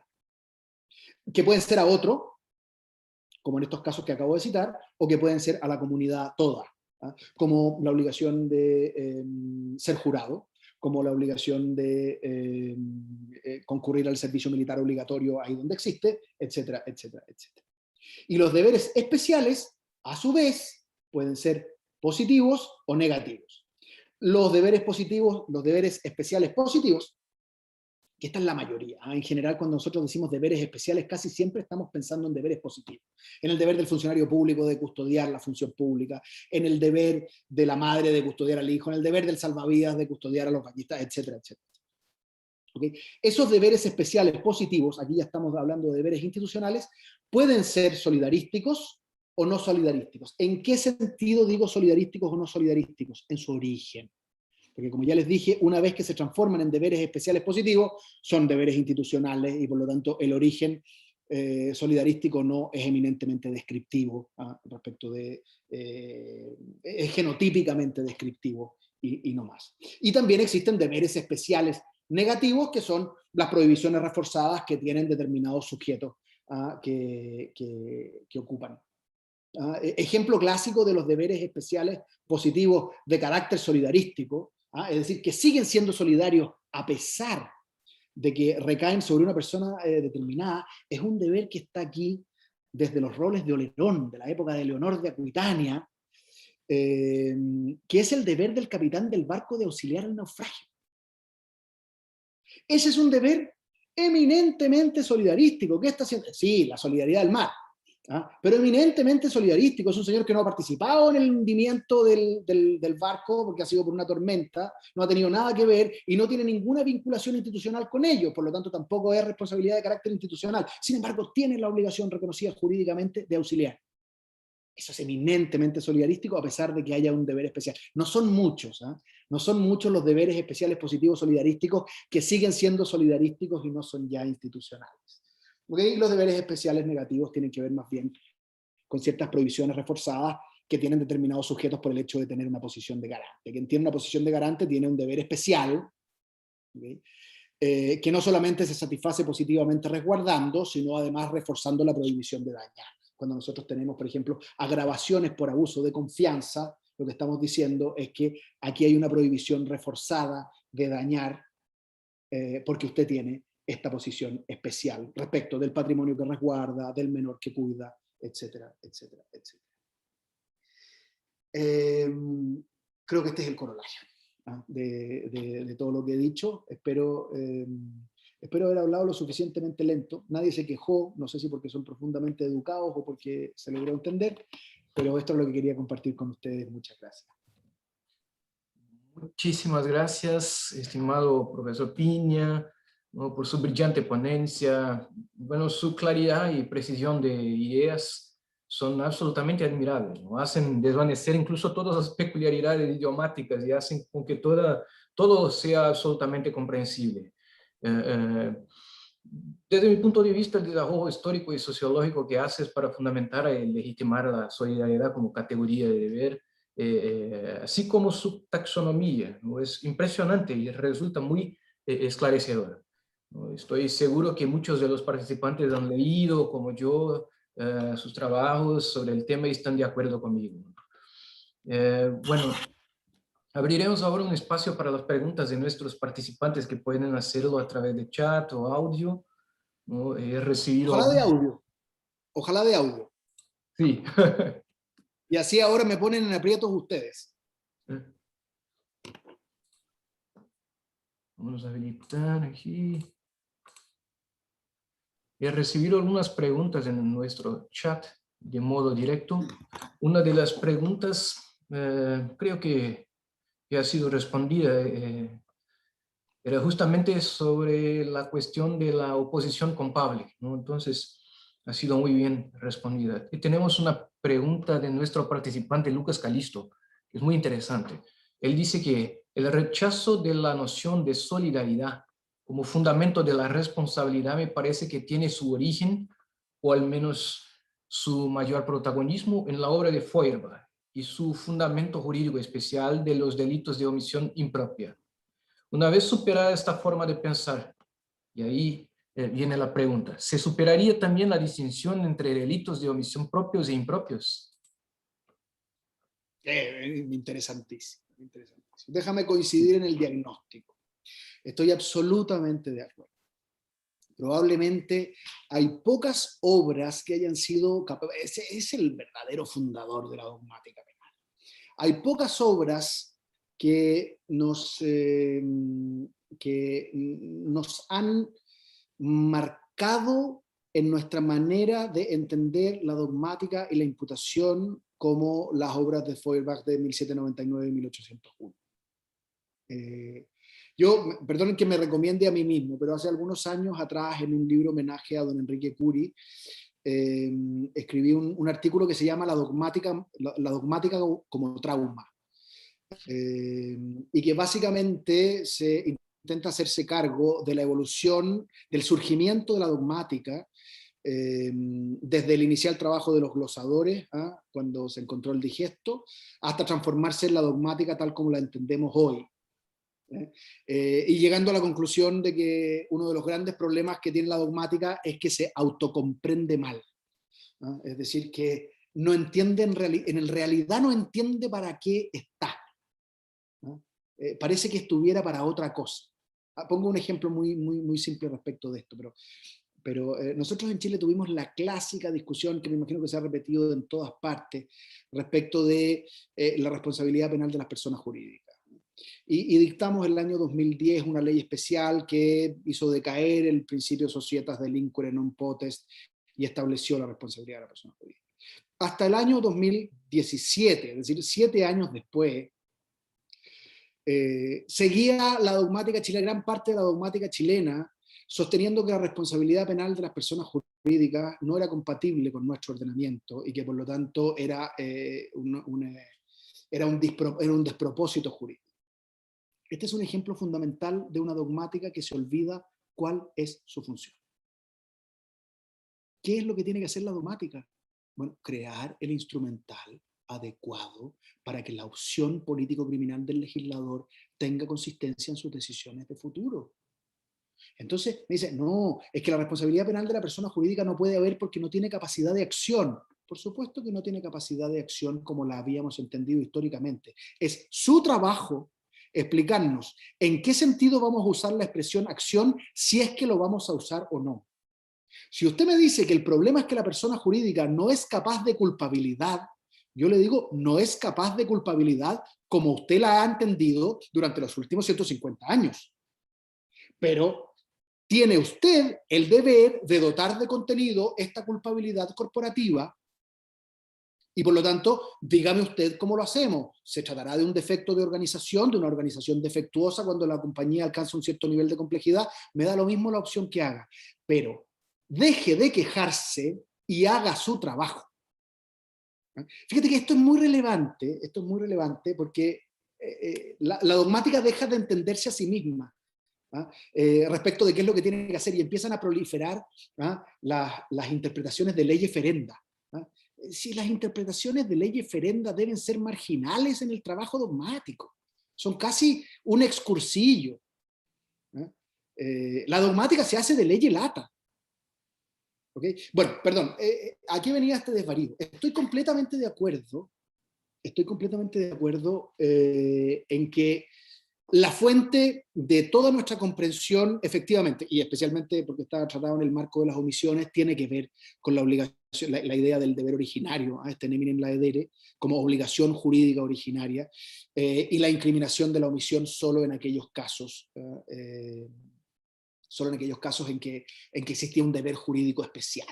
Que pueden ser a otro, como en estos casos que acabo de citar, o que pueden ser a la comunidad toda, como la obligación de ser jurado, como la obligación de concurrir al servicio militar obligatorio ahí donde existe, etcétera, etcétera, etcétera. Y los deberes especiales, a su vez, pueden ser positivos o negativos. Los deberes positivos, los deberes especiales positivos, que esta es la mayoría. En general, cuando nosotros decimos deberes especiales, casi siempre estamos pensando en deberes positivos. En el deber del funcionario público de custodiar la función pública, en el deber de la madre de custodiar al hijo, en el deber del salvavidas de custodiar a los bañistas, etcétera, etcétera. ¿Okay? Esos deberes especiales positivos, aquí ya estamos hablando de deberes institucionales, pueden ser solidarísticos o no solidarísticos. ¿En qué sentido digo solidarísticos o no solidarísticos? En su origen. Porque como ya les dije, una vez que se transforman en deberes especiales positivos, son deberes institucionales y por lo tanto el origen solidarístico no es eminentemente descriptivo respecto de, es genotípicamente descriptivo y no más. Y también existen deberes especiales negativos que son las prohibiciones reforzadas que tienen determinados sujetos que ocupan. Ejemplo clásico de los deberes especiales positivos de carácter solidarístico, es decir, que siguen siendo solidarios a pesar de que recaen sobre una persona determinada, es un deber que está aquí desde los roles de Olerón, de la época de Leonor de Aquitania, que es el deber del capitán del barco de auxiliar al naufragio. Ese es un deber eminentemente solidarístico. ¿Qué está haciendo? Sí, la solidaridad del mar. Pero eminentemente solidarístico. Es un señor que no ha participado en el hundimiento del barco porque ha sido por una tormenta, no ha tenido nada que ver y no tiene ninguna vinculación institucional con ellos, por lo tanto tampoco es responsabilidad de carácter institucional. Sin embargo, tiene la obligación reconocida jurídicamente de auxiliar. Eso es eminentemente solidarístico a pesar de que haya un deber especial. No son muchos, no son muchos los deberes especiales positivos solidarísticos que siguen siendo solidarísticos y no son ya institucionales. ¿Okay? Los deberes especiales negativos tienen que ver más bien con ciertas prohibiciones reforzadas que tienen determinados sujetos por el hecho de tener una posición de garante. Quien tiene una posición de garante tiene un deber especial, ¿okay? Que no solamente se satisface positivamente resguardando, sino además reforzando la prohibición de dañar. Cuando nosotros tenemos, por ejemplo, agravaciones por abuso de confianza, lo que estamos diciendo es que aquí hay una prohibición reforzada de dañar porque usted tiene esta posición especial respecto del patrimonio que resguarda, del menor que cuida, etcétera, etcétera, etcétera. Creo que este es el corolario de todo lo que he dicho. Espero haber hablado lo suficientemente lento. Nadie se quejó, no sé si porque son profundamente educados o porque se logró entender, pero esto es lo que quería compartir con ustedes. Muchas gracias. Muchísimas gracias, estimado profesor Piña, ¿no?, por su brillante ponencia. Bueno, su claridad y precisión de ideas son absolutamente admirables, ¿no? Hacen desvanecer incluso todas las peculiaridades idiomáticas y hacen con que todo sea absolutamente comprensible. Desde mi punto de vista, el desarrollo histórico y sociológico que haces para fundamentar y legitimar la solidaridad como categoría de deber, así como su taxonomía, ¿no?, es impresionante y resulta muy esclarecedora, ¿no? Estoy seguro que muchos de los participantes han leído, como yo, sus trabajos sobre el tema y están de acuerdo conmigo. Bueno, abriremos ahora un espacio para las preguntas de nuestros participantes que pueden hacerlo a través de chat o audio, ¿no? He recibido... Ojalá de audio. Ojalá de audio. Sí. Y así ahora me ponen en aprietos ustedes. Vamos a habilitar aquí. he recibido algunas preguntas en nuestro chat de modo directo. Una de las preguntas creo que ha sido respondida. Era justamente sobre la cuestión de la oposición culpable, ¿no? Entonces, ha sido muy bien respondida. Y tenemos una pregunta de nuestro participante Lucas Calisto, que es muy interesante. Él dice que el rechazo de la noción de solidaridad como fundamento de la responsabilidad me parece que tiene su origen, o al menos su mayor protagonismo, en la obra de Feuerbach y su fundamento jurídico especial de los delitos de omisión impropia. Una vez superada esta forma de pensar, y ahí viene la pregunta, ¿se superaría también la distinción entre delitos de omisión propios e impropios? Interesantísimo, interesantísimo. Déjame coincidir en el diagnóstico. Estoy absolutamente de acuerdo. Probablemente hay pocas obras que hayan sido capaces, es el verdadero fundador de la dogmática penal. Hay pocas obras que nos han marcado en nuestra manera de entender la dogmática y la imputación como las obras de Feuerbach de 1799 y 1801. Yo, perdonen que me recomiende a mí mismo, pero hace algunos años atrás, en un libro homenaje a don Enrique Cury, escribí un artículo que se llama La dogmática como trauma, y que básicamente se intenta hacerse cargo de la evolución, del surgimiento de la dogmática, desde el inicial trabajo de los glosadores, cuando se encontró el digesto, hasta transformarse en la dogmática tal como la entendemos hoy. Y llegando a la conclusión de que uno de los grandes problemas que tiene la dogmática es que se autocomprende mal. Es decir, que no entiende en realidad no entiende para qué está. Parece que estuviera para otra cosa. Pongo un ejemplo muy simple respecto de esto, pero nosotros en Chile tuvimos la clásica discusión, que me imagino que se ha repetido en todas partes, respecto de la responsabilidad penal de las personas jurídicas. Y dictamos en el año 2010 una ley especial que hizo decaer el principio societas delinquere non potest y estableció la responsabilidad de la persona jurídica. Hasta el año 2017, es decir, 7 años después, seguía la dogmática chilena, gran parte de la dogmática chilena, sosteniendo que la responsabilidad penal de las personas jurídicas no era compatible con nuestro ordenamiento y que por lo tanto era un despropósito jurídico. Este es un ejemplo fundamental de una dogmática que se olvida cuál es su función. ¿Qué es lo que tiene que hacer la dogmática? Bueno, crear el instrumental adecuado para que la opción político-criminal del legislador tenga consistencia en sus decisiones de futuro. Entonces me dice, no, es que la responsabilidad penal de la persona jurídica no puede haber porque no tiene capacidad de acción. Por supuesto que no tiene capacidad de acción como la habíamos entendido históricamente. Es su trabajo explicarnos en qué sentido vamos a usar la expresión acción, si es que lo vamos a usar o no. Si usted me dice que el problema es que la persona jurídica no es capaz de culpabilidad, yo le digo, no es capaz de culpabilidad como usted la ha entendido durante los últimos 150 años. Pero tiene usted el deber de dotar de contenido esta culpabilidad corporativa y por lo tanto, dígame usted cómo lo hacemos. ¿Se tratará de un defecto de organización, de una organización defectuosa cuando la compañía alcanza un cierto nivel de complejidad? Me da lo mismo la opción que haga, pero deje de quejarse y haga su trabajo. Fíjate que esto es muy relevante porque la dogmática deja de entenderse a sí misma respecto de qué es lo que tiene que hacer y empiezan a proliferar las interpretaciones de ley ferenda. Si las interpretaciones de ley ferenda deben ser marginales en el trabajo dogmático, son casi un excursillo. La dogmática se hace de ley lata. ¿Okay? Bueno, perdón, aquí venía este desvarío. Estoy completamente de acuerdo en que la fuente de toda nuestra comprensión, efectivamente, y especialmente porque está tratado en el marco de las omisiones, tiene que ver con la obligación, la idea del deber originario, este neminem laedere, como obligación jurídica originaria, y la incriminación de la omisión solo en aquellos casos solo en aquellos casos en que existía un deber jurídico especial.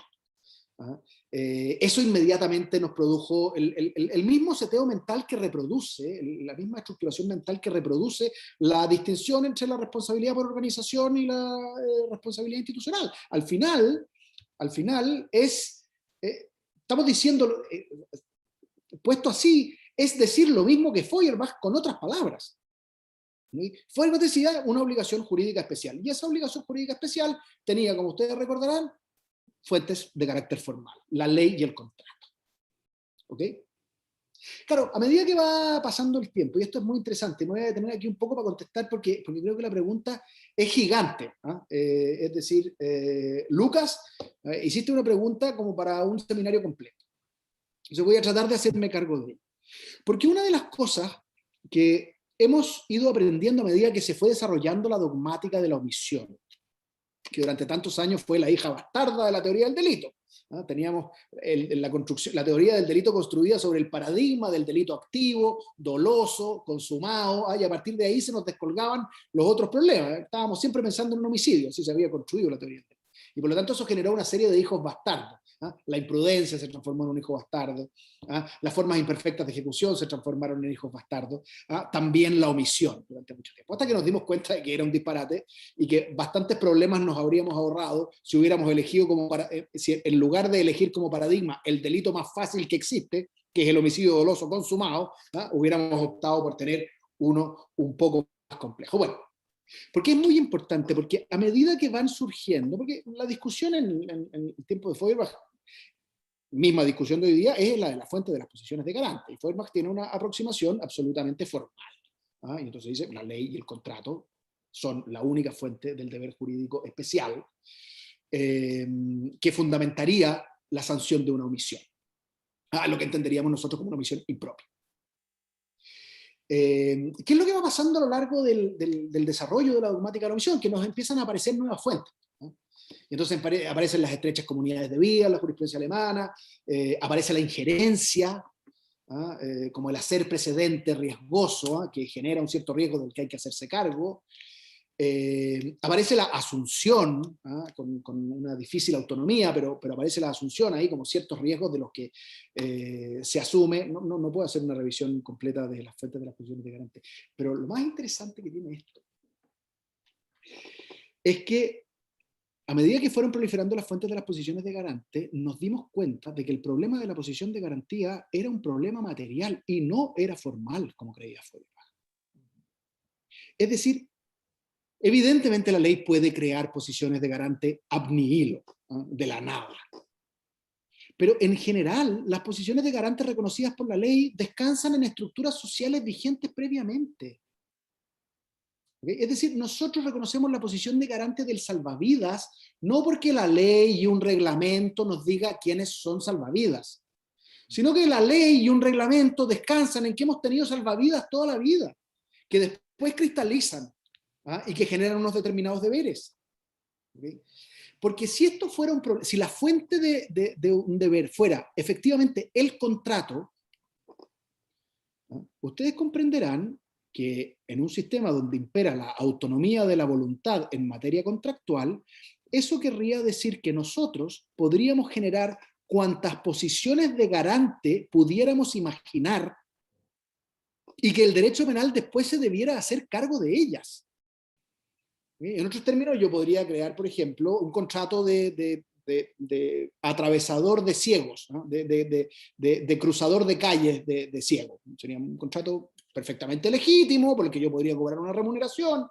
Eso inmediatamente nos produjo el mismo seteo mental que reproduce, la misma estructuración mental que reproduce la distinción entre la responsabilidad por organización y la responsabilidad institucional. Al final estamos diciendo, puesto así, es decir lo mismo que Feuerbach con otras palabras. Feuerbach decía una obligación jurídica especial, y esa obligación jurídica especial tenía, como ustedes recordarán, fuentes de carácter formal, la ley y el contrato. ¿Ok? Claro, a medida que va pasando el tiempo, y esto es muy interesante, me voy a detener aquí un poco para contestar porque creo que la pregunta es gigante. Es decir, Lucas, hiciste una pregunta como para un seminario completo. Yo voy a tratar de hacerme cargo de ello. Porque una de las cosas que hemos ido aprendiendo a medida que se fue desarrollando la dogmática de la omisión, que durante tantos años fue la hija bastarda de la teoría del delito. Teníamos la teoría del delito construida sobre el paradigma del delito activo, doloso, consumado, y a partir de ahí se nos descolgaban los otros problemas. Estábamos siempre pensando en un homicidio, así se había construido la teoría del delito. Y por lo tanto eso generó una serie de hijos bastardos. La imprudencia se transformó en un hijo bastardo, las formas imperfectas de ejecución se transformaron en hijos bastardos, también la omisión durante mucho tiempo, hasta que nos dimos cuenta de que era un disparate y que bastantes problemas nos habríamos ahorrado si hubiéramos elegido si en lugar de elegir como paradigma el delito más fácil que existe, que es el homicidio doloso consumado, hubiéramos optado por tener uno un poco más complejo. Bueno, porque es muy importante, porque a medida que van surgiendo, porque la discusión en el tiempo de Feuerbach, misma discusión de hoy día, es la de la fuente de las posiciones de garante, y Feuerbach tiene una aproximación absolutamente formal. Y entonces dice, la ley y el contrato son la única fuente del deber jurídico especial que fundamentaría la sanción de una omisión, lo que entenderíamos nosotros como una omisión impropia. ¿Qué es lo que va pasando a lo largo del desarrollo de la dogmática de la omisión? Que nos empiezan a aparecer nuevas fuentes. Y entonces aparecen las estrechas comunidades de vía, la jurisprudencia alemana, aparece la injerencia, como el hacer precedente riesgoso, que genera un cierto riesgo del que hay que hacerse cargo. Aparece la asunción, con una difícil autonomía, pero aparece la asunción ahí como ciertos riesgos de los que se asume. No puedo hacer una revisión completa de las fuentes de las posiciones de garante, pero lo más interesante que tiene esto es que a medida que fueron proliferando las fuentes de las posiciones de garante, nos dimos cuenta de que el problema de la posición de garantía era un problema material y no era formal, como creía Feuerbach. Es decir, evidentemente la ley puede crear posiciones de garante ab nihilo, de la nada. Pero en general, las posiciones de garante reconocidas por la ley descansan en estructuras sociales vigentes previamente. ¿Okay? Es decir, nosotros reconocemos la posición de garante del salvavidas no porque la ley y un reglamento nos diga quiénes son salvavidas, sino que la ley y un reglamento descansan en que hemos tenido salvavidas toda la vida, que después cristalizan y que generan unos determinados deberes. ¿Okay? Porque si esto fuera si la fuente de un deber fuera efectivamente el contrato, ustedes comprenderán que en un sistema donde impera la autonomía de la voluntad en materia contractual, eso querría decir que nosotros podríamos generar cuantas posiciones de garante pudiéramos imaginar y que el derecho penal después se debiera hacer cargo de ellas. En otros términos, yo podría crear, por ejemplo, un contrato de atravesador de ciegos, ¿no? de cruzador de calles de ciegos. Sería un contrato perfectamente legítimo, por el que yo podría cobrar una remuneración.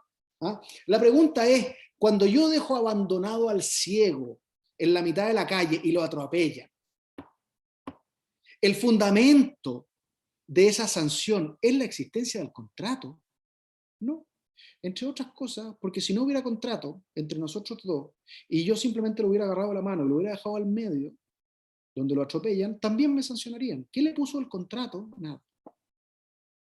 La pregunta es, cuando yo dejo abandonado al ciego en la mitad de la calle y lo atropellan, ¿el fundamento de esa sanción es la existencia del contrato? No. Entre otras cosas, porque si no hubiera contrato entre nosotros dos y yo simplemente lo hubiera agarrado la mano y lo hubiera dejado al medio, donde lo atropellan, también me sancionarían. ¿Qué le puso el contrato? Nada.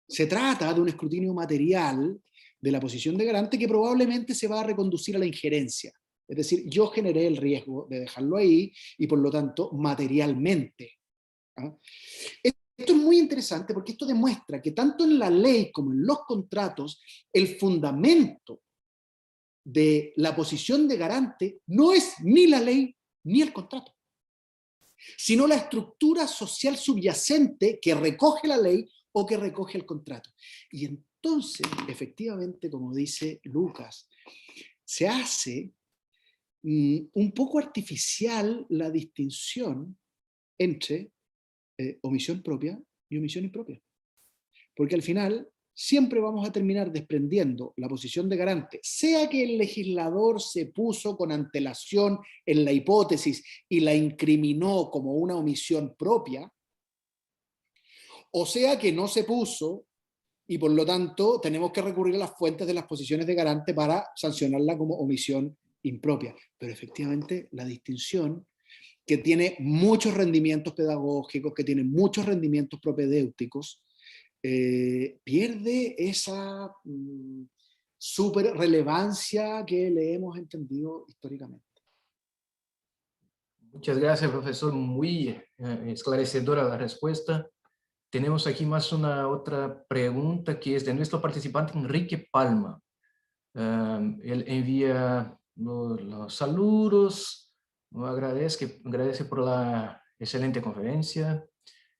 Se trata de un escrutinio material de la posición de garante que probablemente se va a reconducir a la injerencia. Es decir, yo generé el riesgo de dejarlo ahí y por lo tanto materialmente. Esto es muy interesante porque esto demuestra que tanto en la ley como en los contratos, el fundamento de la posición de garante no es ni la ley ni el contrato, sino la estructura social subyacente que recoge la ley o que recoge el contrato. Y entonces, efectivamente, como dice Lucas, se hace un poco artificial la distinción entre omisión propia y omisión impropia. Porque al final siempre vamos a terminar desprendiendo la posición de garante, sea que el legislador se puso con antelación en la hipótesis y la incriminó como una omisión propia, o sea que no se puso y por lo tanto tenemos que recurrir a las fuentes de las posiciones de garante para sancionarla como omisión impropia. Pero efectivamente la distinción, que tiene muchos rendimientos pedagógicos, que tiene muchos rendimientos propedéuticos, pierde esa súper relevancia que le hemos entendido históricamente. Muchas gracias, profesor. Muy esclarecedora la respuesta. Tenemos aquí más una otra pregunta que es de nuestro participante Enrique Palma. Él envía los saludos, agradece por la excelente conferencia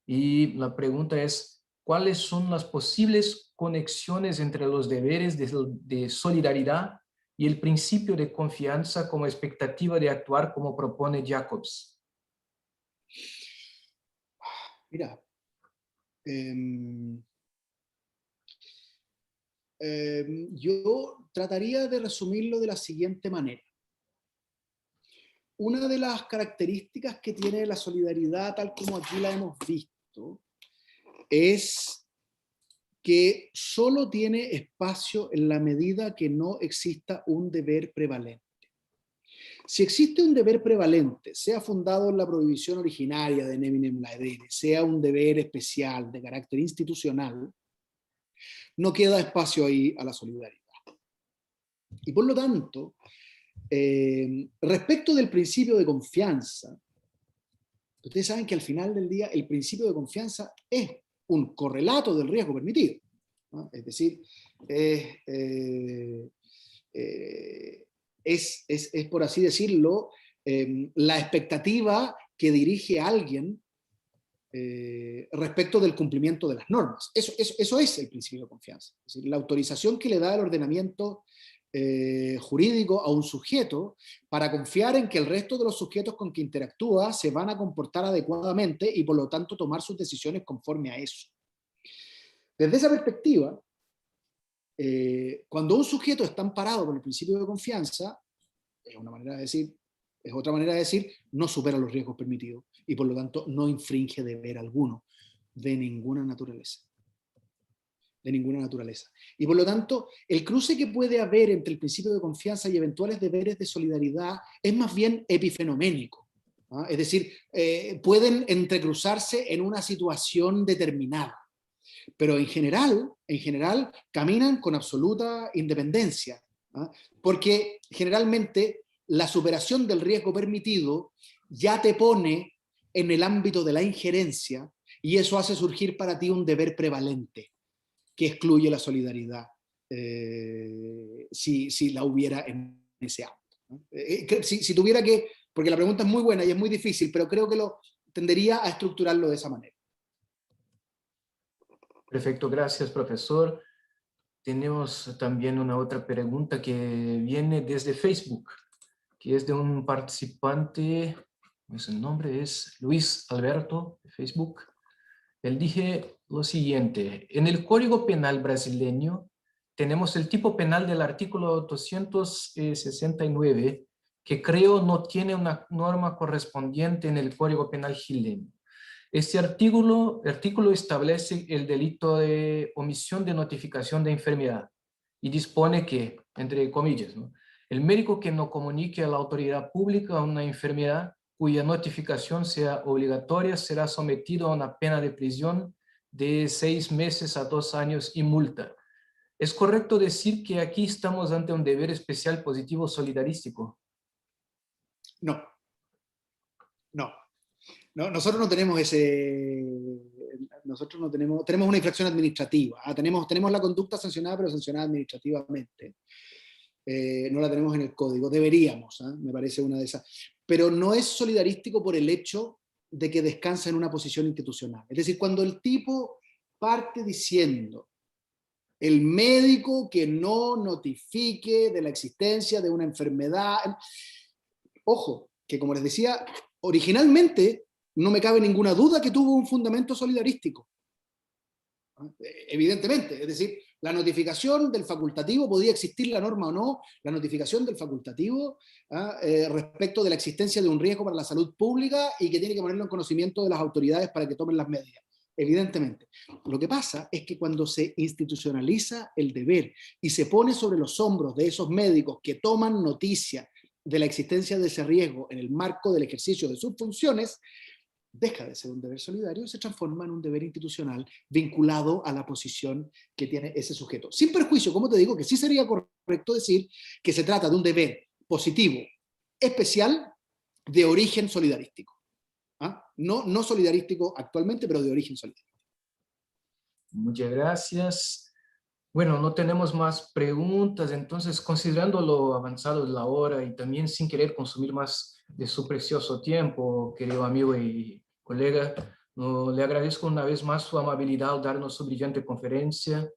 y la pregunta es, ¿cuáles son las posibles conexiones entre los deberes de solidaridad y el principio de confianza como expectativa de actuar como propone Jacobs? Mira, yo trataría de resumirlo de la siguiente manera. Una de las características que tiene la solidaridad, tal como aquí la hemos visto, es que solo tiene espacio en la medida que no exista un deber prevalente. Si existe un deber prevalente, sea fundado en la prohibición originaria de Neminem Laedere, sea un deber especial de carácter institucional, no queda espacio ahí a la solidaridad. Y por lo tanto, respecto del principio de confianza, ustedes saben que al final del día el principio de confianza es un correlato del riesgo permitido, ¿no? Es decir, es por así decirlo, la expectativa que dirige a alguien respecto del cumplimiento de las normas. Eso es el principio de confianza. Es decir, la autorización que le da el ordenamiento jurídico a un sujeto para confiar en que el resto de los sujetos con que interactúa se van a comportar adecuadamente y por lo tanto tomar sus decisiones conforme a eso. Desde esa perspectiva, cuando un sujeto está amparado por el principio de confianza, es otra manera de decir, no supera los riesgos permitidos y por lo tanto no infringe deber alguno de ninguna naturaleza. Y por lo tanto, el cruce que puede haber entre el principio de confianza y eventuales deberes de solidaridad es más bien epifenoménico, ¿no? Es decir, pueden entrecruzarse en una situación determinada, pero en general caminan con absoluta independencia, ¿no? Porque generalmente la superación del riesgo permitido ya te pone en el ámbito de la injerencia y eso hace surgir para ti un deber prevalente que excluye la solidaridad si la hubiera en ese ámbito, ¿no? Si tuviera que, porque la pregunta es muy buena y es muy difícil, pero creo que tendería a estructurarlo de esa manera. Perfecto, gracias, profesor. Tenemos también una otra pregunta que viene desde Facebook, que es de un participante, el nombre es Luis Alberto, de Facebook. Él dice lo siguiente: en el Código Penal brasileño tenemos el tipo penal del artículo 269, que creo no tiene una norma correspondiente en el Código Penal chileno. Este artículo establece el delito de omisión de notificación de enfermedad y dispone que, entre comillas, ¿no?, el médico que no comunique a la autoridad pública una enfermedad cuya notificación sea obligatoria será sometido a una pena de prisión de 6 meses a 2 años y multa. ¿Es correcto decir que aquí estamos ante un deber especial positivo solidarístico? No. Nosotros no tenemos tenemos una infracción administrativa, tenemos la conducta sancionada, pero sancionada administrativamente. no la tenemos en el código, deberíamos, me parece una de esas. Pero no es solidarístico por el hecho de que descansa en una posición institucional. Es decir, cuando el tipo parte diciendo, el médico que no notifique de la existencia de una enfermedad, ojo, que como les decía, originalmente no me cabe ninguna duda que tuvo un fundamento solidarístico. Evidentemente, es decir, la notificación del facultativo, podía existir la norma o no, la notificación del facultativo respecto de la existencia de un riesgo para la salud pública y que tiene que ponerlo en conocimiento de las autoridades para que tomen las medidas. Evidentemente. Lo que pasa es que cuando se institucionaliza el deber y se pone sobre los hombros de esos médicos que toman noticia de la existencia de ese riesgo en el marco del ejercicio de sus funciones, deja de ser un deber solidario y se transforma en un deber institucional vinculado a la posición que tiene ese sujeto. Sin perjuicio, como te digo, que sí sería correcto decir que se trata de un deber positivo, especial, de origen solidarístico. No solidarístico actualmente, pero de origen solidarístico. Muchas gracias. Bueno, no tenemos más preguntas, entonces considerando lo avanzado de la hora y también sin querer consumir más de su precioso tiempo, querido amigo y colega, no, le agradezco una vez más su amabilidad al darnos su brillante conferencia.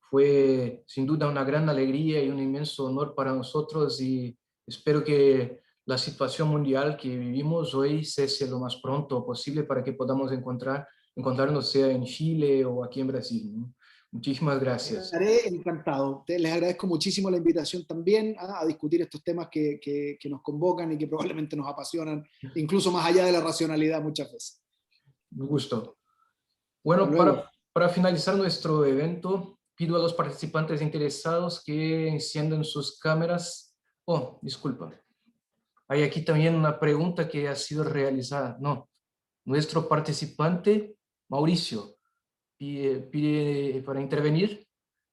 Fue sin duda una gran alegría y un inmenso honor para nosotros y espero que la situación mundial que vivimos hoy cese lo más pronto posible para que podamos encontrarnos sea en Chile o aquí en Brasil, ¿no? Muchísimas gracias. Estaré encantado. Les agradezco muchísimo la invitación también a discutir estos temas que nos convocan y que probablemente nos apasionan, incluso más allá de la racionalidad muchas veces. Un gusto. Hasta Bueno, luego. para finalizar nuestro evento, pido a los participantes interesados que enciendan sus cámaras. Oh, disculpa. Hay aquí también una pregunta que ha sido realizada. No, nuestro participante, Mauricio, pide para intervenir.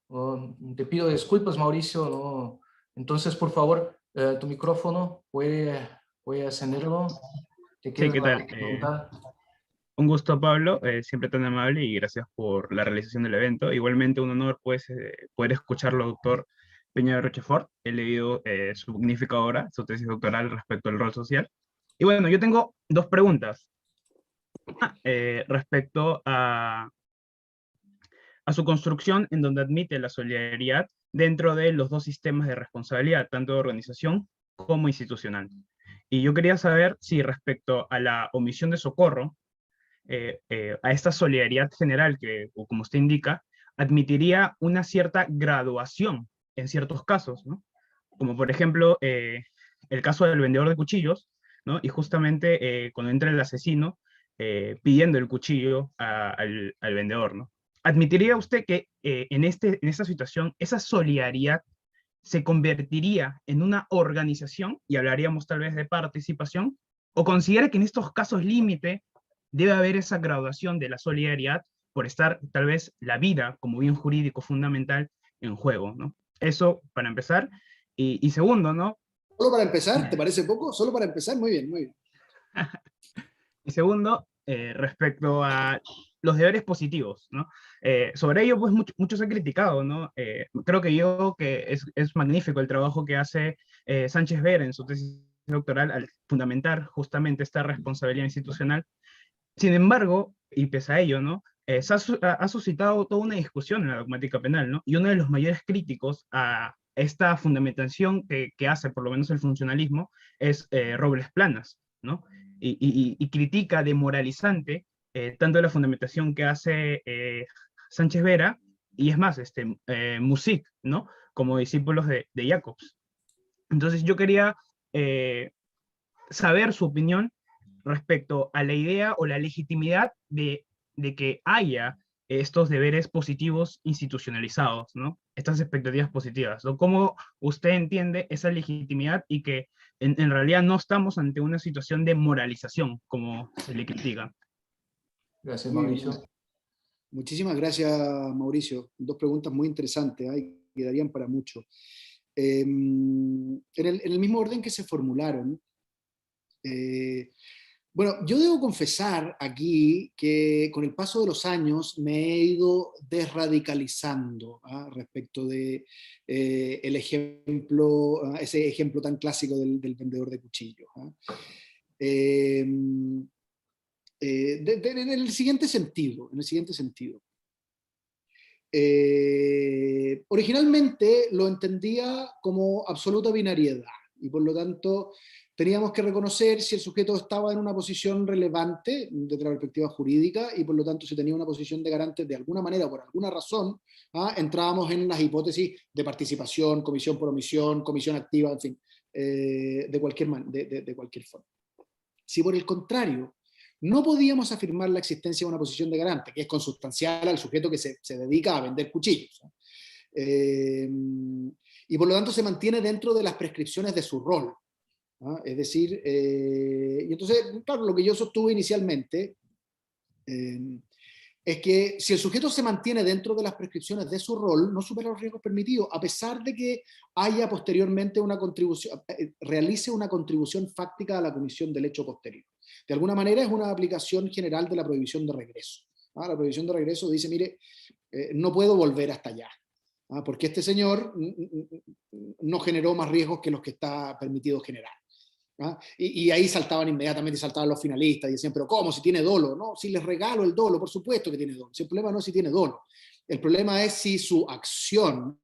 Oh, te pido disculpas, Mauricio. No. Entonces, por favor, tu micrófono puede encenderlo. Te Sí, queda ¿qué la tal? pregunta. Un gusto, Pablo, siempre tan amable y gracias por la realización del evento. Igualmente un honor pues, poder escucharlo, doctor Peña de Rochefort. He leído su magnífica obra, su tesis doctoral respecto al rol social. Y bueno, yo tengo dos preguntas. Respecto a su construcción, en donde admite la solidaridad dentro de los dos sistemas de responsabilidad, tanto de organización como institucional. Y yo quería saber si respecto a la omisión de socorro, a esta solidaridad general que, o como usted indica, admitiría una cierta graduación en ciertos casos, ¿no? Como por ejemplo el caso del vendedor de cuchillos, ¿no? Y justamente cuando entra el asesino pidiendo el cuchillo al vendedor, ¿no? ¿Admitiría usted que en esta situación esa solidaridad se convertiría en una organización, y hablaríamos tal vez de participación, o considera que en estos casos límite debe haber esa graduación de la solidaridad por estar tal vez la vida como bien jurídico fundamental en juego, ¿no? Eso para empezar. Y segundo, ¿no? Solo para empezar, ¿te parece poco? Solo para empezar, muy bien, muy bien. Y segundo, respecto a los deberes positivos, ¿no? Sobre ello, pues mucho se ha criticado, ¿no? Creo que es magnífico el trabajo que hace Sánchez Vera en su tesis doctoral al fundamentar justamente esta responsabilidad institucional. Sin embargo, y pese a ello, ¿no? Ha suscitado toda una discusión en la dogmática penal, ¿no? Y uno de los mayores críticos a esta fundamentación que hace, por lo menos el funcionalismo, es Robles Planas, ¿no? Y critica de moralizante tanto la fundamentación que hace Sánchez Vera, y es más, Music, ¿no? Como discípulos de Jacobs. Entonces yo quería saber su opinión respecto a la idea o la legitimidad de que haya estos deberes positivos institucionalizados, ¿no? Estas expectativas positivas, ¿no? ¿Cómo usted entiende esa legitimidad y que en realidad no estamos ante una situación de moralización, como se le critica? Gracias, Muy bien. Mauricio. Muchísimas gracias, Mauricio. Dos preguntas muy interesantes, que darían para mucho. En el mismo orden que se formularon, Bueno, yo debo confesar aquí que con el paso de los años me he ido desradicalizando respecto de el ejemplo, ese ejemplo tan clásico del vendedor de cuchillos. En el siguiente sentido, originalmente lo entendía como absoluta binariedad y por lo tanto teníamos que reconocer si el sujeto estaba en una posición relevante desde la perspectiva jurídica y por lo tanto si tenía una posición de garante de alguna manera o por alguna razón, entrábamos en las hipótesis de participación, comisión por omisión, comisión activa, en fin, de cualquier forma. Si por el contrario no podíamos afirmar la existencia de una posición de garante, que es consustancial al sujeto que se dedica a vender cuchillos, y por lo tanto se mantiene dentro de las prescripciones de su rol. Es decir, y entonces, claro, lo que yo sostuve inicialmente es que si el sujeto se mantiene dentro de las prescripciones de su rol, no supera los riesgos permitidos, a pesar de que haya posteriormente una contribución, realice una contribución fáctica a la comisión del hecho posterior. De alguna manera es una aplicación general de la prohibición de regreso. La prohibición de regreso dice, mire, no puedo volver hasta allá, porque este señor no generó más riesgos que los que está permitido generar. Y ahí inmediatamente saltaban los finalistas y decían, pero ¿cómo? Si tiene dolo, ¿no? Si les regalo el dolo, por supuesto que tiene dolo. Si el problema no es si tiene dolo, el problema es si su acción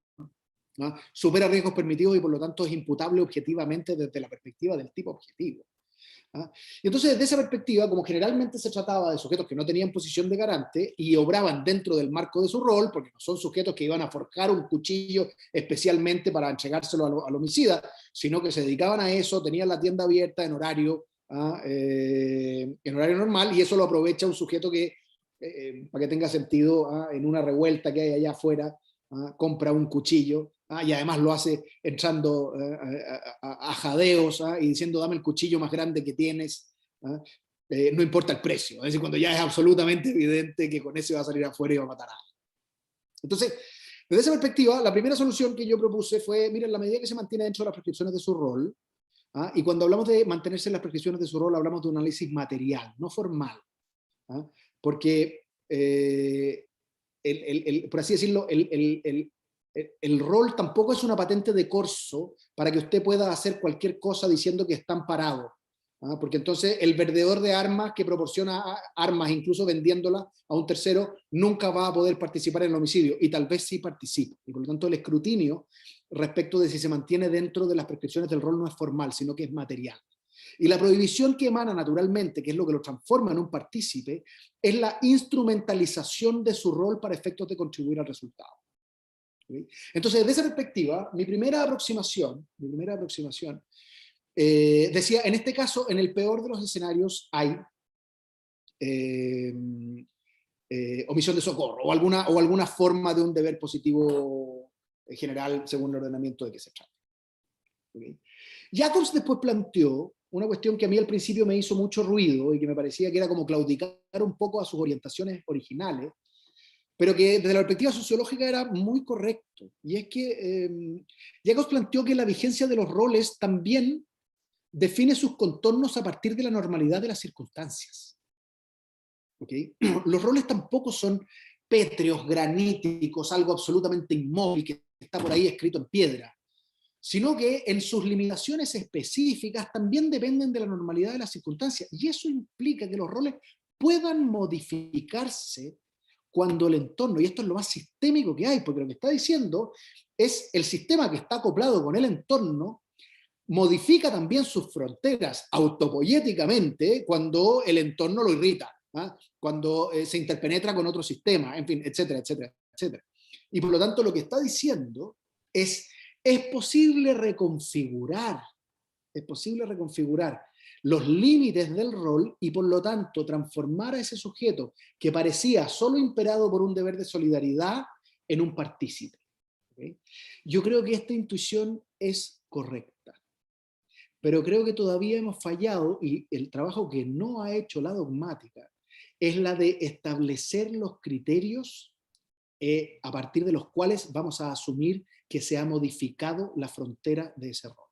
supera riesgos permitidos y por lo tanto es imputable objetivamente desde la perspectiva del tipo objetivo. Y entonces, desde esa perspectiva, como generalmente se trataba de sujetos que no tenían posición de garante y obraban dentro del marco de su rol, porque no son sujetos que iban a forjar un cuchillo especialmente para entregárselo al homicida, sino que se dedicaban a eso, tenían la tienda abierta en horario normal, y eso lo aprovecha un sujeto que, para que tenga sentido, en una revuelta que hay allá afuera, compra un cuchillo, y además lo hace entrando a jadeos y diciendo dame el cuchillo más grande que tienes, no importa el precio, es decir, cuando ya es absolutamente evidente que con ese va a salir afuera y va a matar a alguien. Entonces, desde esa perspectiva, la primera solución que yo propuse fue, miren, la medida que se mantiene dentro de las prescripciones de su rol, y cuando hablamos de mantenerse en las prescripciones de su rol, hablamos de un análisis material, no formal, porque por así decirlo, el rol tampoco es una patente de corso para que usted pueda hacer cualquier cosa diciendo que está amparado, porque entonces el vendedor de armas que proporciona armas, incluso vendiéndolas a un tercero, nunca va a poder participar en el homicidio, y tal vez sí participa, y por lo tanto el escrutinio respecto de si se mantiene dentro de las prescripciones del rol no es formal, sino que es material. Y la prohibición que emana naturalmente, que es lo que lo transforma en un partícipe, es la instrumentalización de su rol para efectos de contribuir al resultado. ¿Sí? Entonces, desde esa perspectiva, mi primera aproximación decía, en este caso, en el peor de los escenarios hay omisión de socorro o alguna forma de un deber positivo general según el ordenamiento de que se trata. ¿Okay? Jacobs después planteó una cuestión que a mí al principio me hizo mucho ruido y que me parecía que era como claudicar un poco a sus orientaciones originales, pero que desde la perspectiva sociológica era muy correcto. Y es que Jacobs planteó que la vigencia de los roles también define sus contornos a partir de la normalidad de las circunstancias. ¿Okay? Los roles tampoco son pétreos, graníticos, algo absolutamente inmóvil que está por ahí escrito en piedra, sino que en sus limitaciones específicas también dependen de la normalidad de las circunstancias. Y eso implica que los roles puedan modificarse cuando el entorno, y esto es lo más sistémico que hay, porque lo que está diciendo es el sistema que está acoplado con el entorno, modifica también sus fronteras autopoyéticamente cuando el entorno lo irrita, cuando se interpenetra con otro sistema, en fin, etcétera, etcétera, etcétera. Y por lo tanto lo que está diciendo es posible reconfigurar los límites del rol y por lo tanto transformar a ese sujeto que parecía solo imperado por un deber de solidaridad en un partícipe. ¿Okay? Yo creo que esta intuición es correcta, pero creo que todavía hemos fallado y el trabajo que no ha hecho la dogmática es la de establecer los criterios a partir de los cuales vamos a asumir que se ha modificado la frontera de ese rol.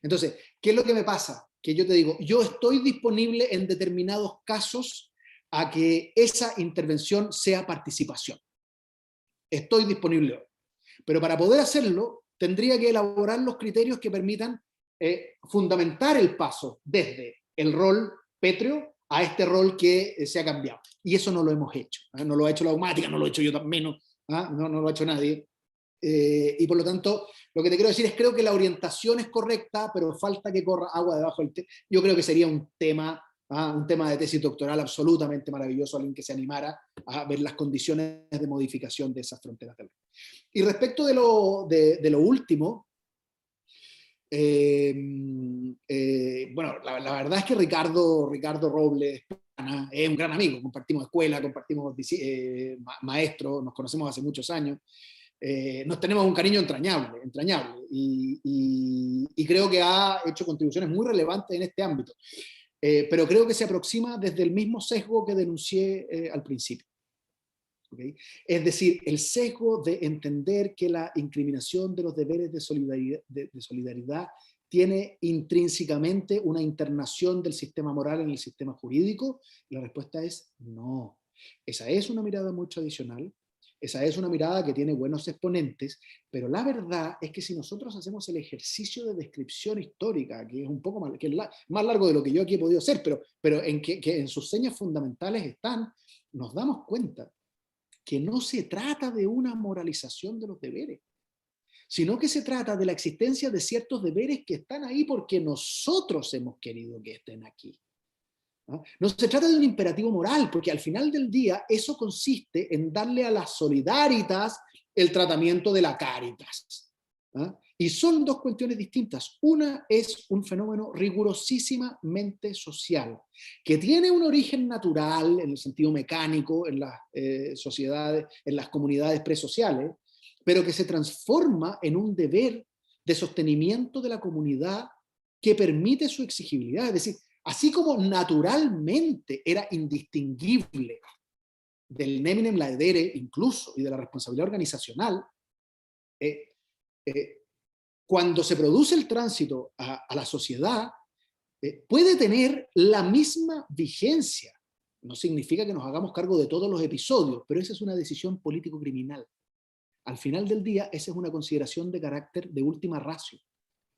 Entonces, ¿qué es lo que me pasa? que yo te digo, yo estoy disponible en determinados casos a que esa intervención sea participación. Estoy disponible hoy. Pero para poder hacerlo, tendría que elaborar los criterios que permitan fundamentar el paso desde el rol pétreo a este rol que se ha cambiado. Y eso no lo hemos hecho. No lo ha hecho la Dogmática, no lo he hecho yo también, no lo ha hecho nadie. Y por lo tanto, lo que te quiero decir es, creo que la orientación es correcta, pero falta que corra agua debajo del té. Yo creo que sería un tema de tesis doctoral absolutamente maravilloso, alguien que se animara a ver las condiciones de modificación de esas fronteras del rol. Y respecto de lo último, bueno, la verdad es que Ricardo Robles es un gran amigo, compartimos escuela, compartimos maestros, nos conocemos hace muchos años, nos tenemos un cariño entrañable, y creo que ha hecho contribuciones muy relevantes en este ámbito, pero creo que se aproxima desde el mismo sesgo que denuncié al principio. ¿Okay? Es decir, el sesgo de entender que la incriminación de los deberes de solidaridad tiene intrínsecamente una internación del sistema moral en el sistema jurídico. La respuesta es no. Esa es una mirada muy tradicional, esa es una mirada que tiene buenos exponentes, pero la verdad es que si nosotros hacemos el ejercicio de descripción histórica, que es un poco más largo de lo que yo aquí he podido hacer, pero que en sus señas fundamentales están, nos damos cuenta que no se trata de una moralización de los deberes, sino que se trata de la existencia de ciertos deberes que están ahí porque nosotros hemos querido que estén aquí. No se trata de un imperativo moral, porque al final del día eso consiste en darle a la solidaritas el tratamiento de la caritas. Y son dos cuestiones distintas. Una es un fenómeno rigurosísimamente social, que tiene un origen natural, en el sentido mecánico, en las sociedades, en las comunidades presociales, pero que se transforma en un deber de sostenimiento de la comunidad que permite su exigibilidad. Es decir, así como naturalmente era indistinguible del neminem laedere incluso y de la responsabilidad organizacional, cuando se produce el tránsito a la sociedad, puede tener la misma vigencia. No significa que nos hagamos cargo de todos los episodios, pero esa es una decisión político-criminal. Al final del día, esa es una consideración de carácter de última ratio.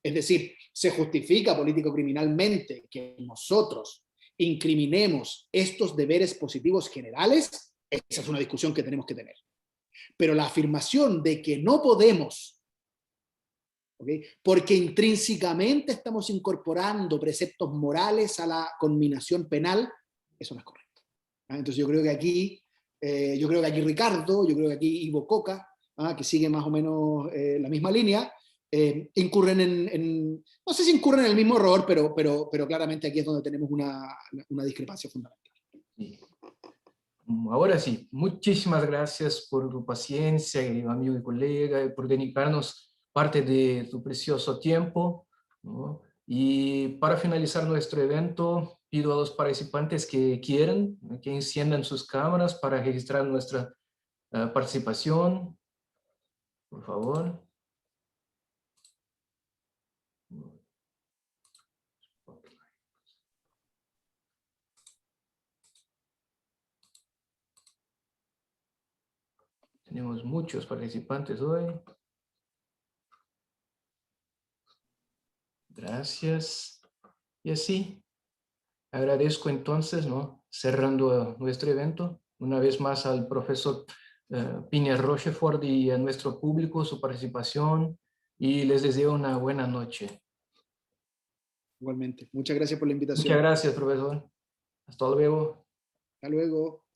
Es decir, se justifica político-criminalmente que nosotros incriminemos estos deberes positivos generales. Esa es una discusión que tenemos que tener. Pero la afirmación de que no podemos, ¿okay?, porque intrínsecamente estamos incorporando preceptos morales a la conminación penal, eso no es correcto. Entonces yo creo que aquí Ricardo, yo creo que aquí Ivo Coca, que sigue más o menos la misma línea, incurren no sé si incurren en el mismo error, pero claramente aquí es donde tenemos una discrepancia fundamental. Sí. Ahora sí, muchísimas gracias por tu paciencia, amigo y colega, por dedicarnos parte de tu precioso tiempo, ¿no? Y para finalizar nuestro evento, pido a los participantes que quieran, que enciendan sus cámaras para registrar nuestra participación, por favor. Tenemos muchos participantes hoy. Gracias. Y así, agradezco entonces, ¿no?, cerrando nuestro evento, una vez más al profesor Piña Rochefort y a nuestro público su participación, y les deseo una buena noche. Igualmente. Muchas gracias por la invitación. Muchas gracias, profesor. Hasta luego. Hasta luego.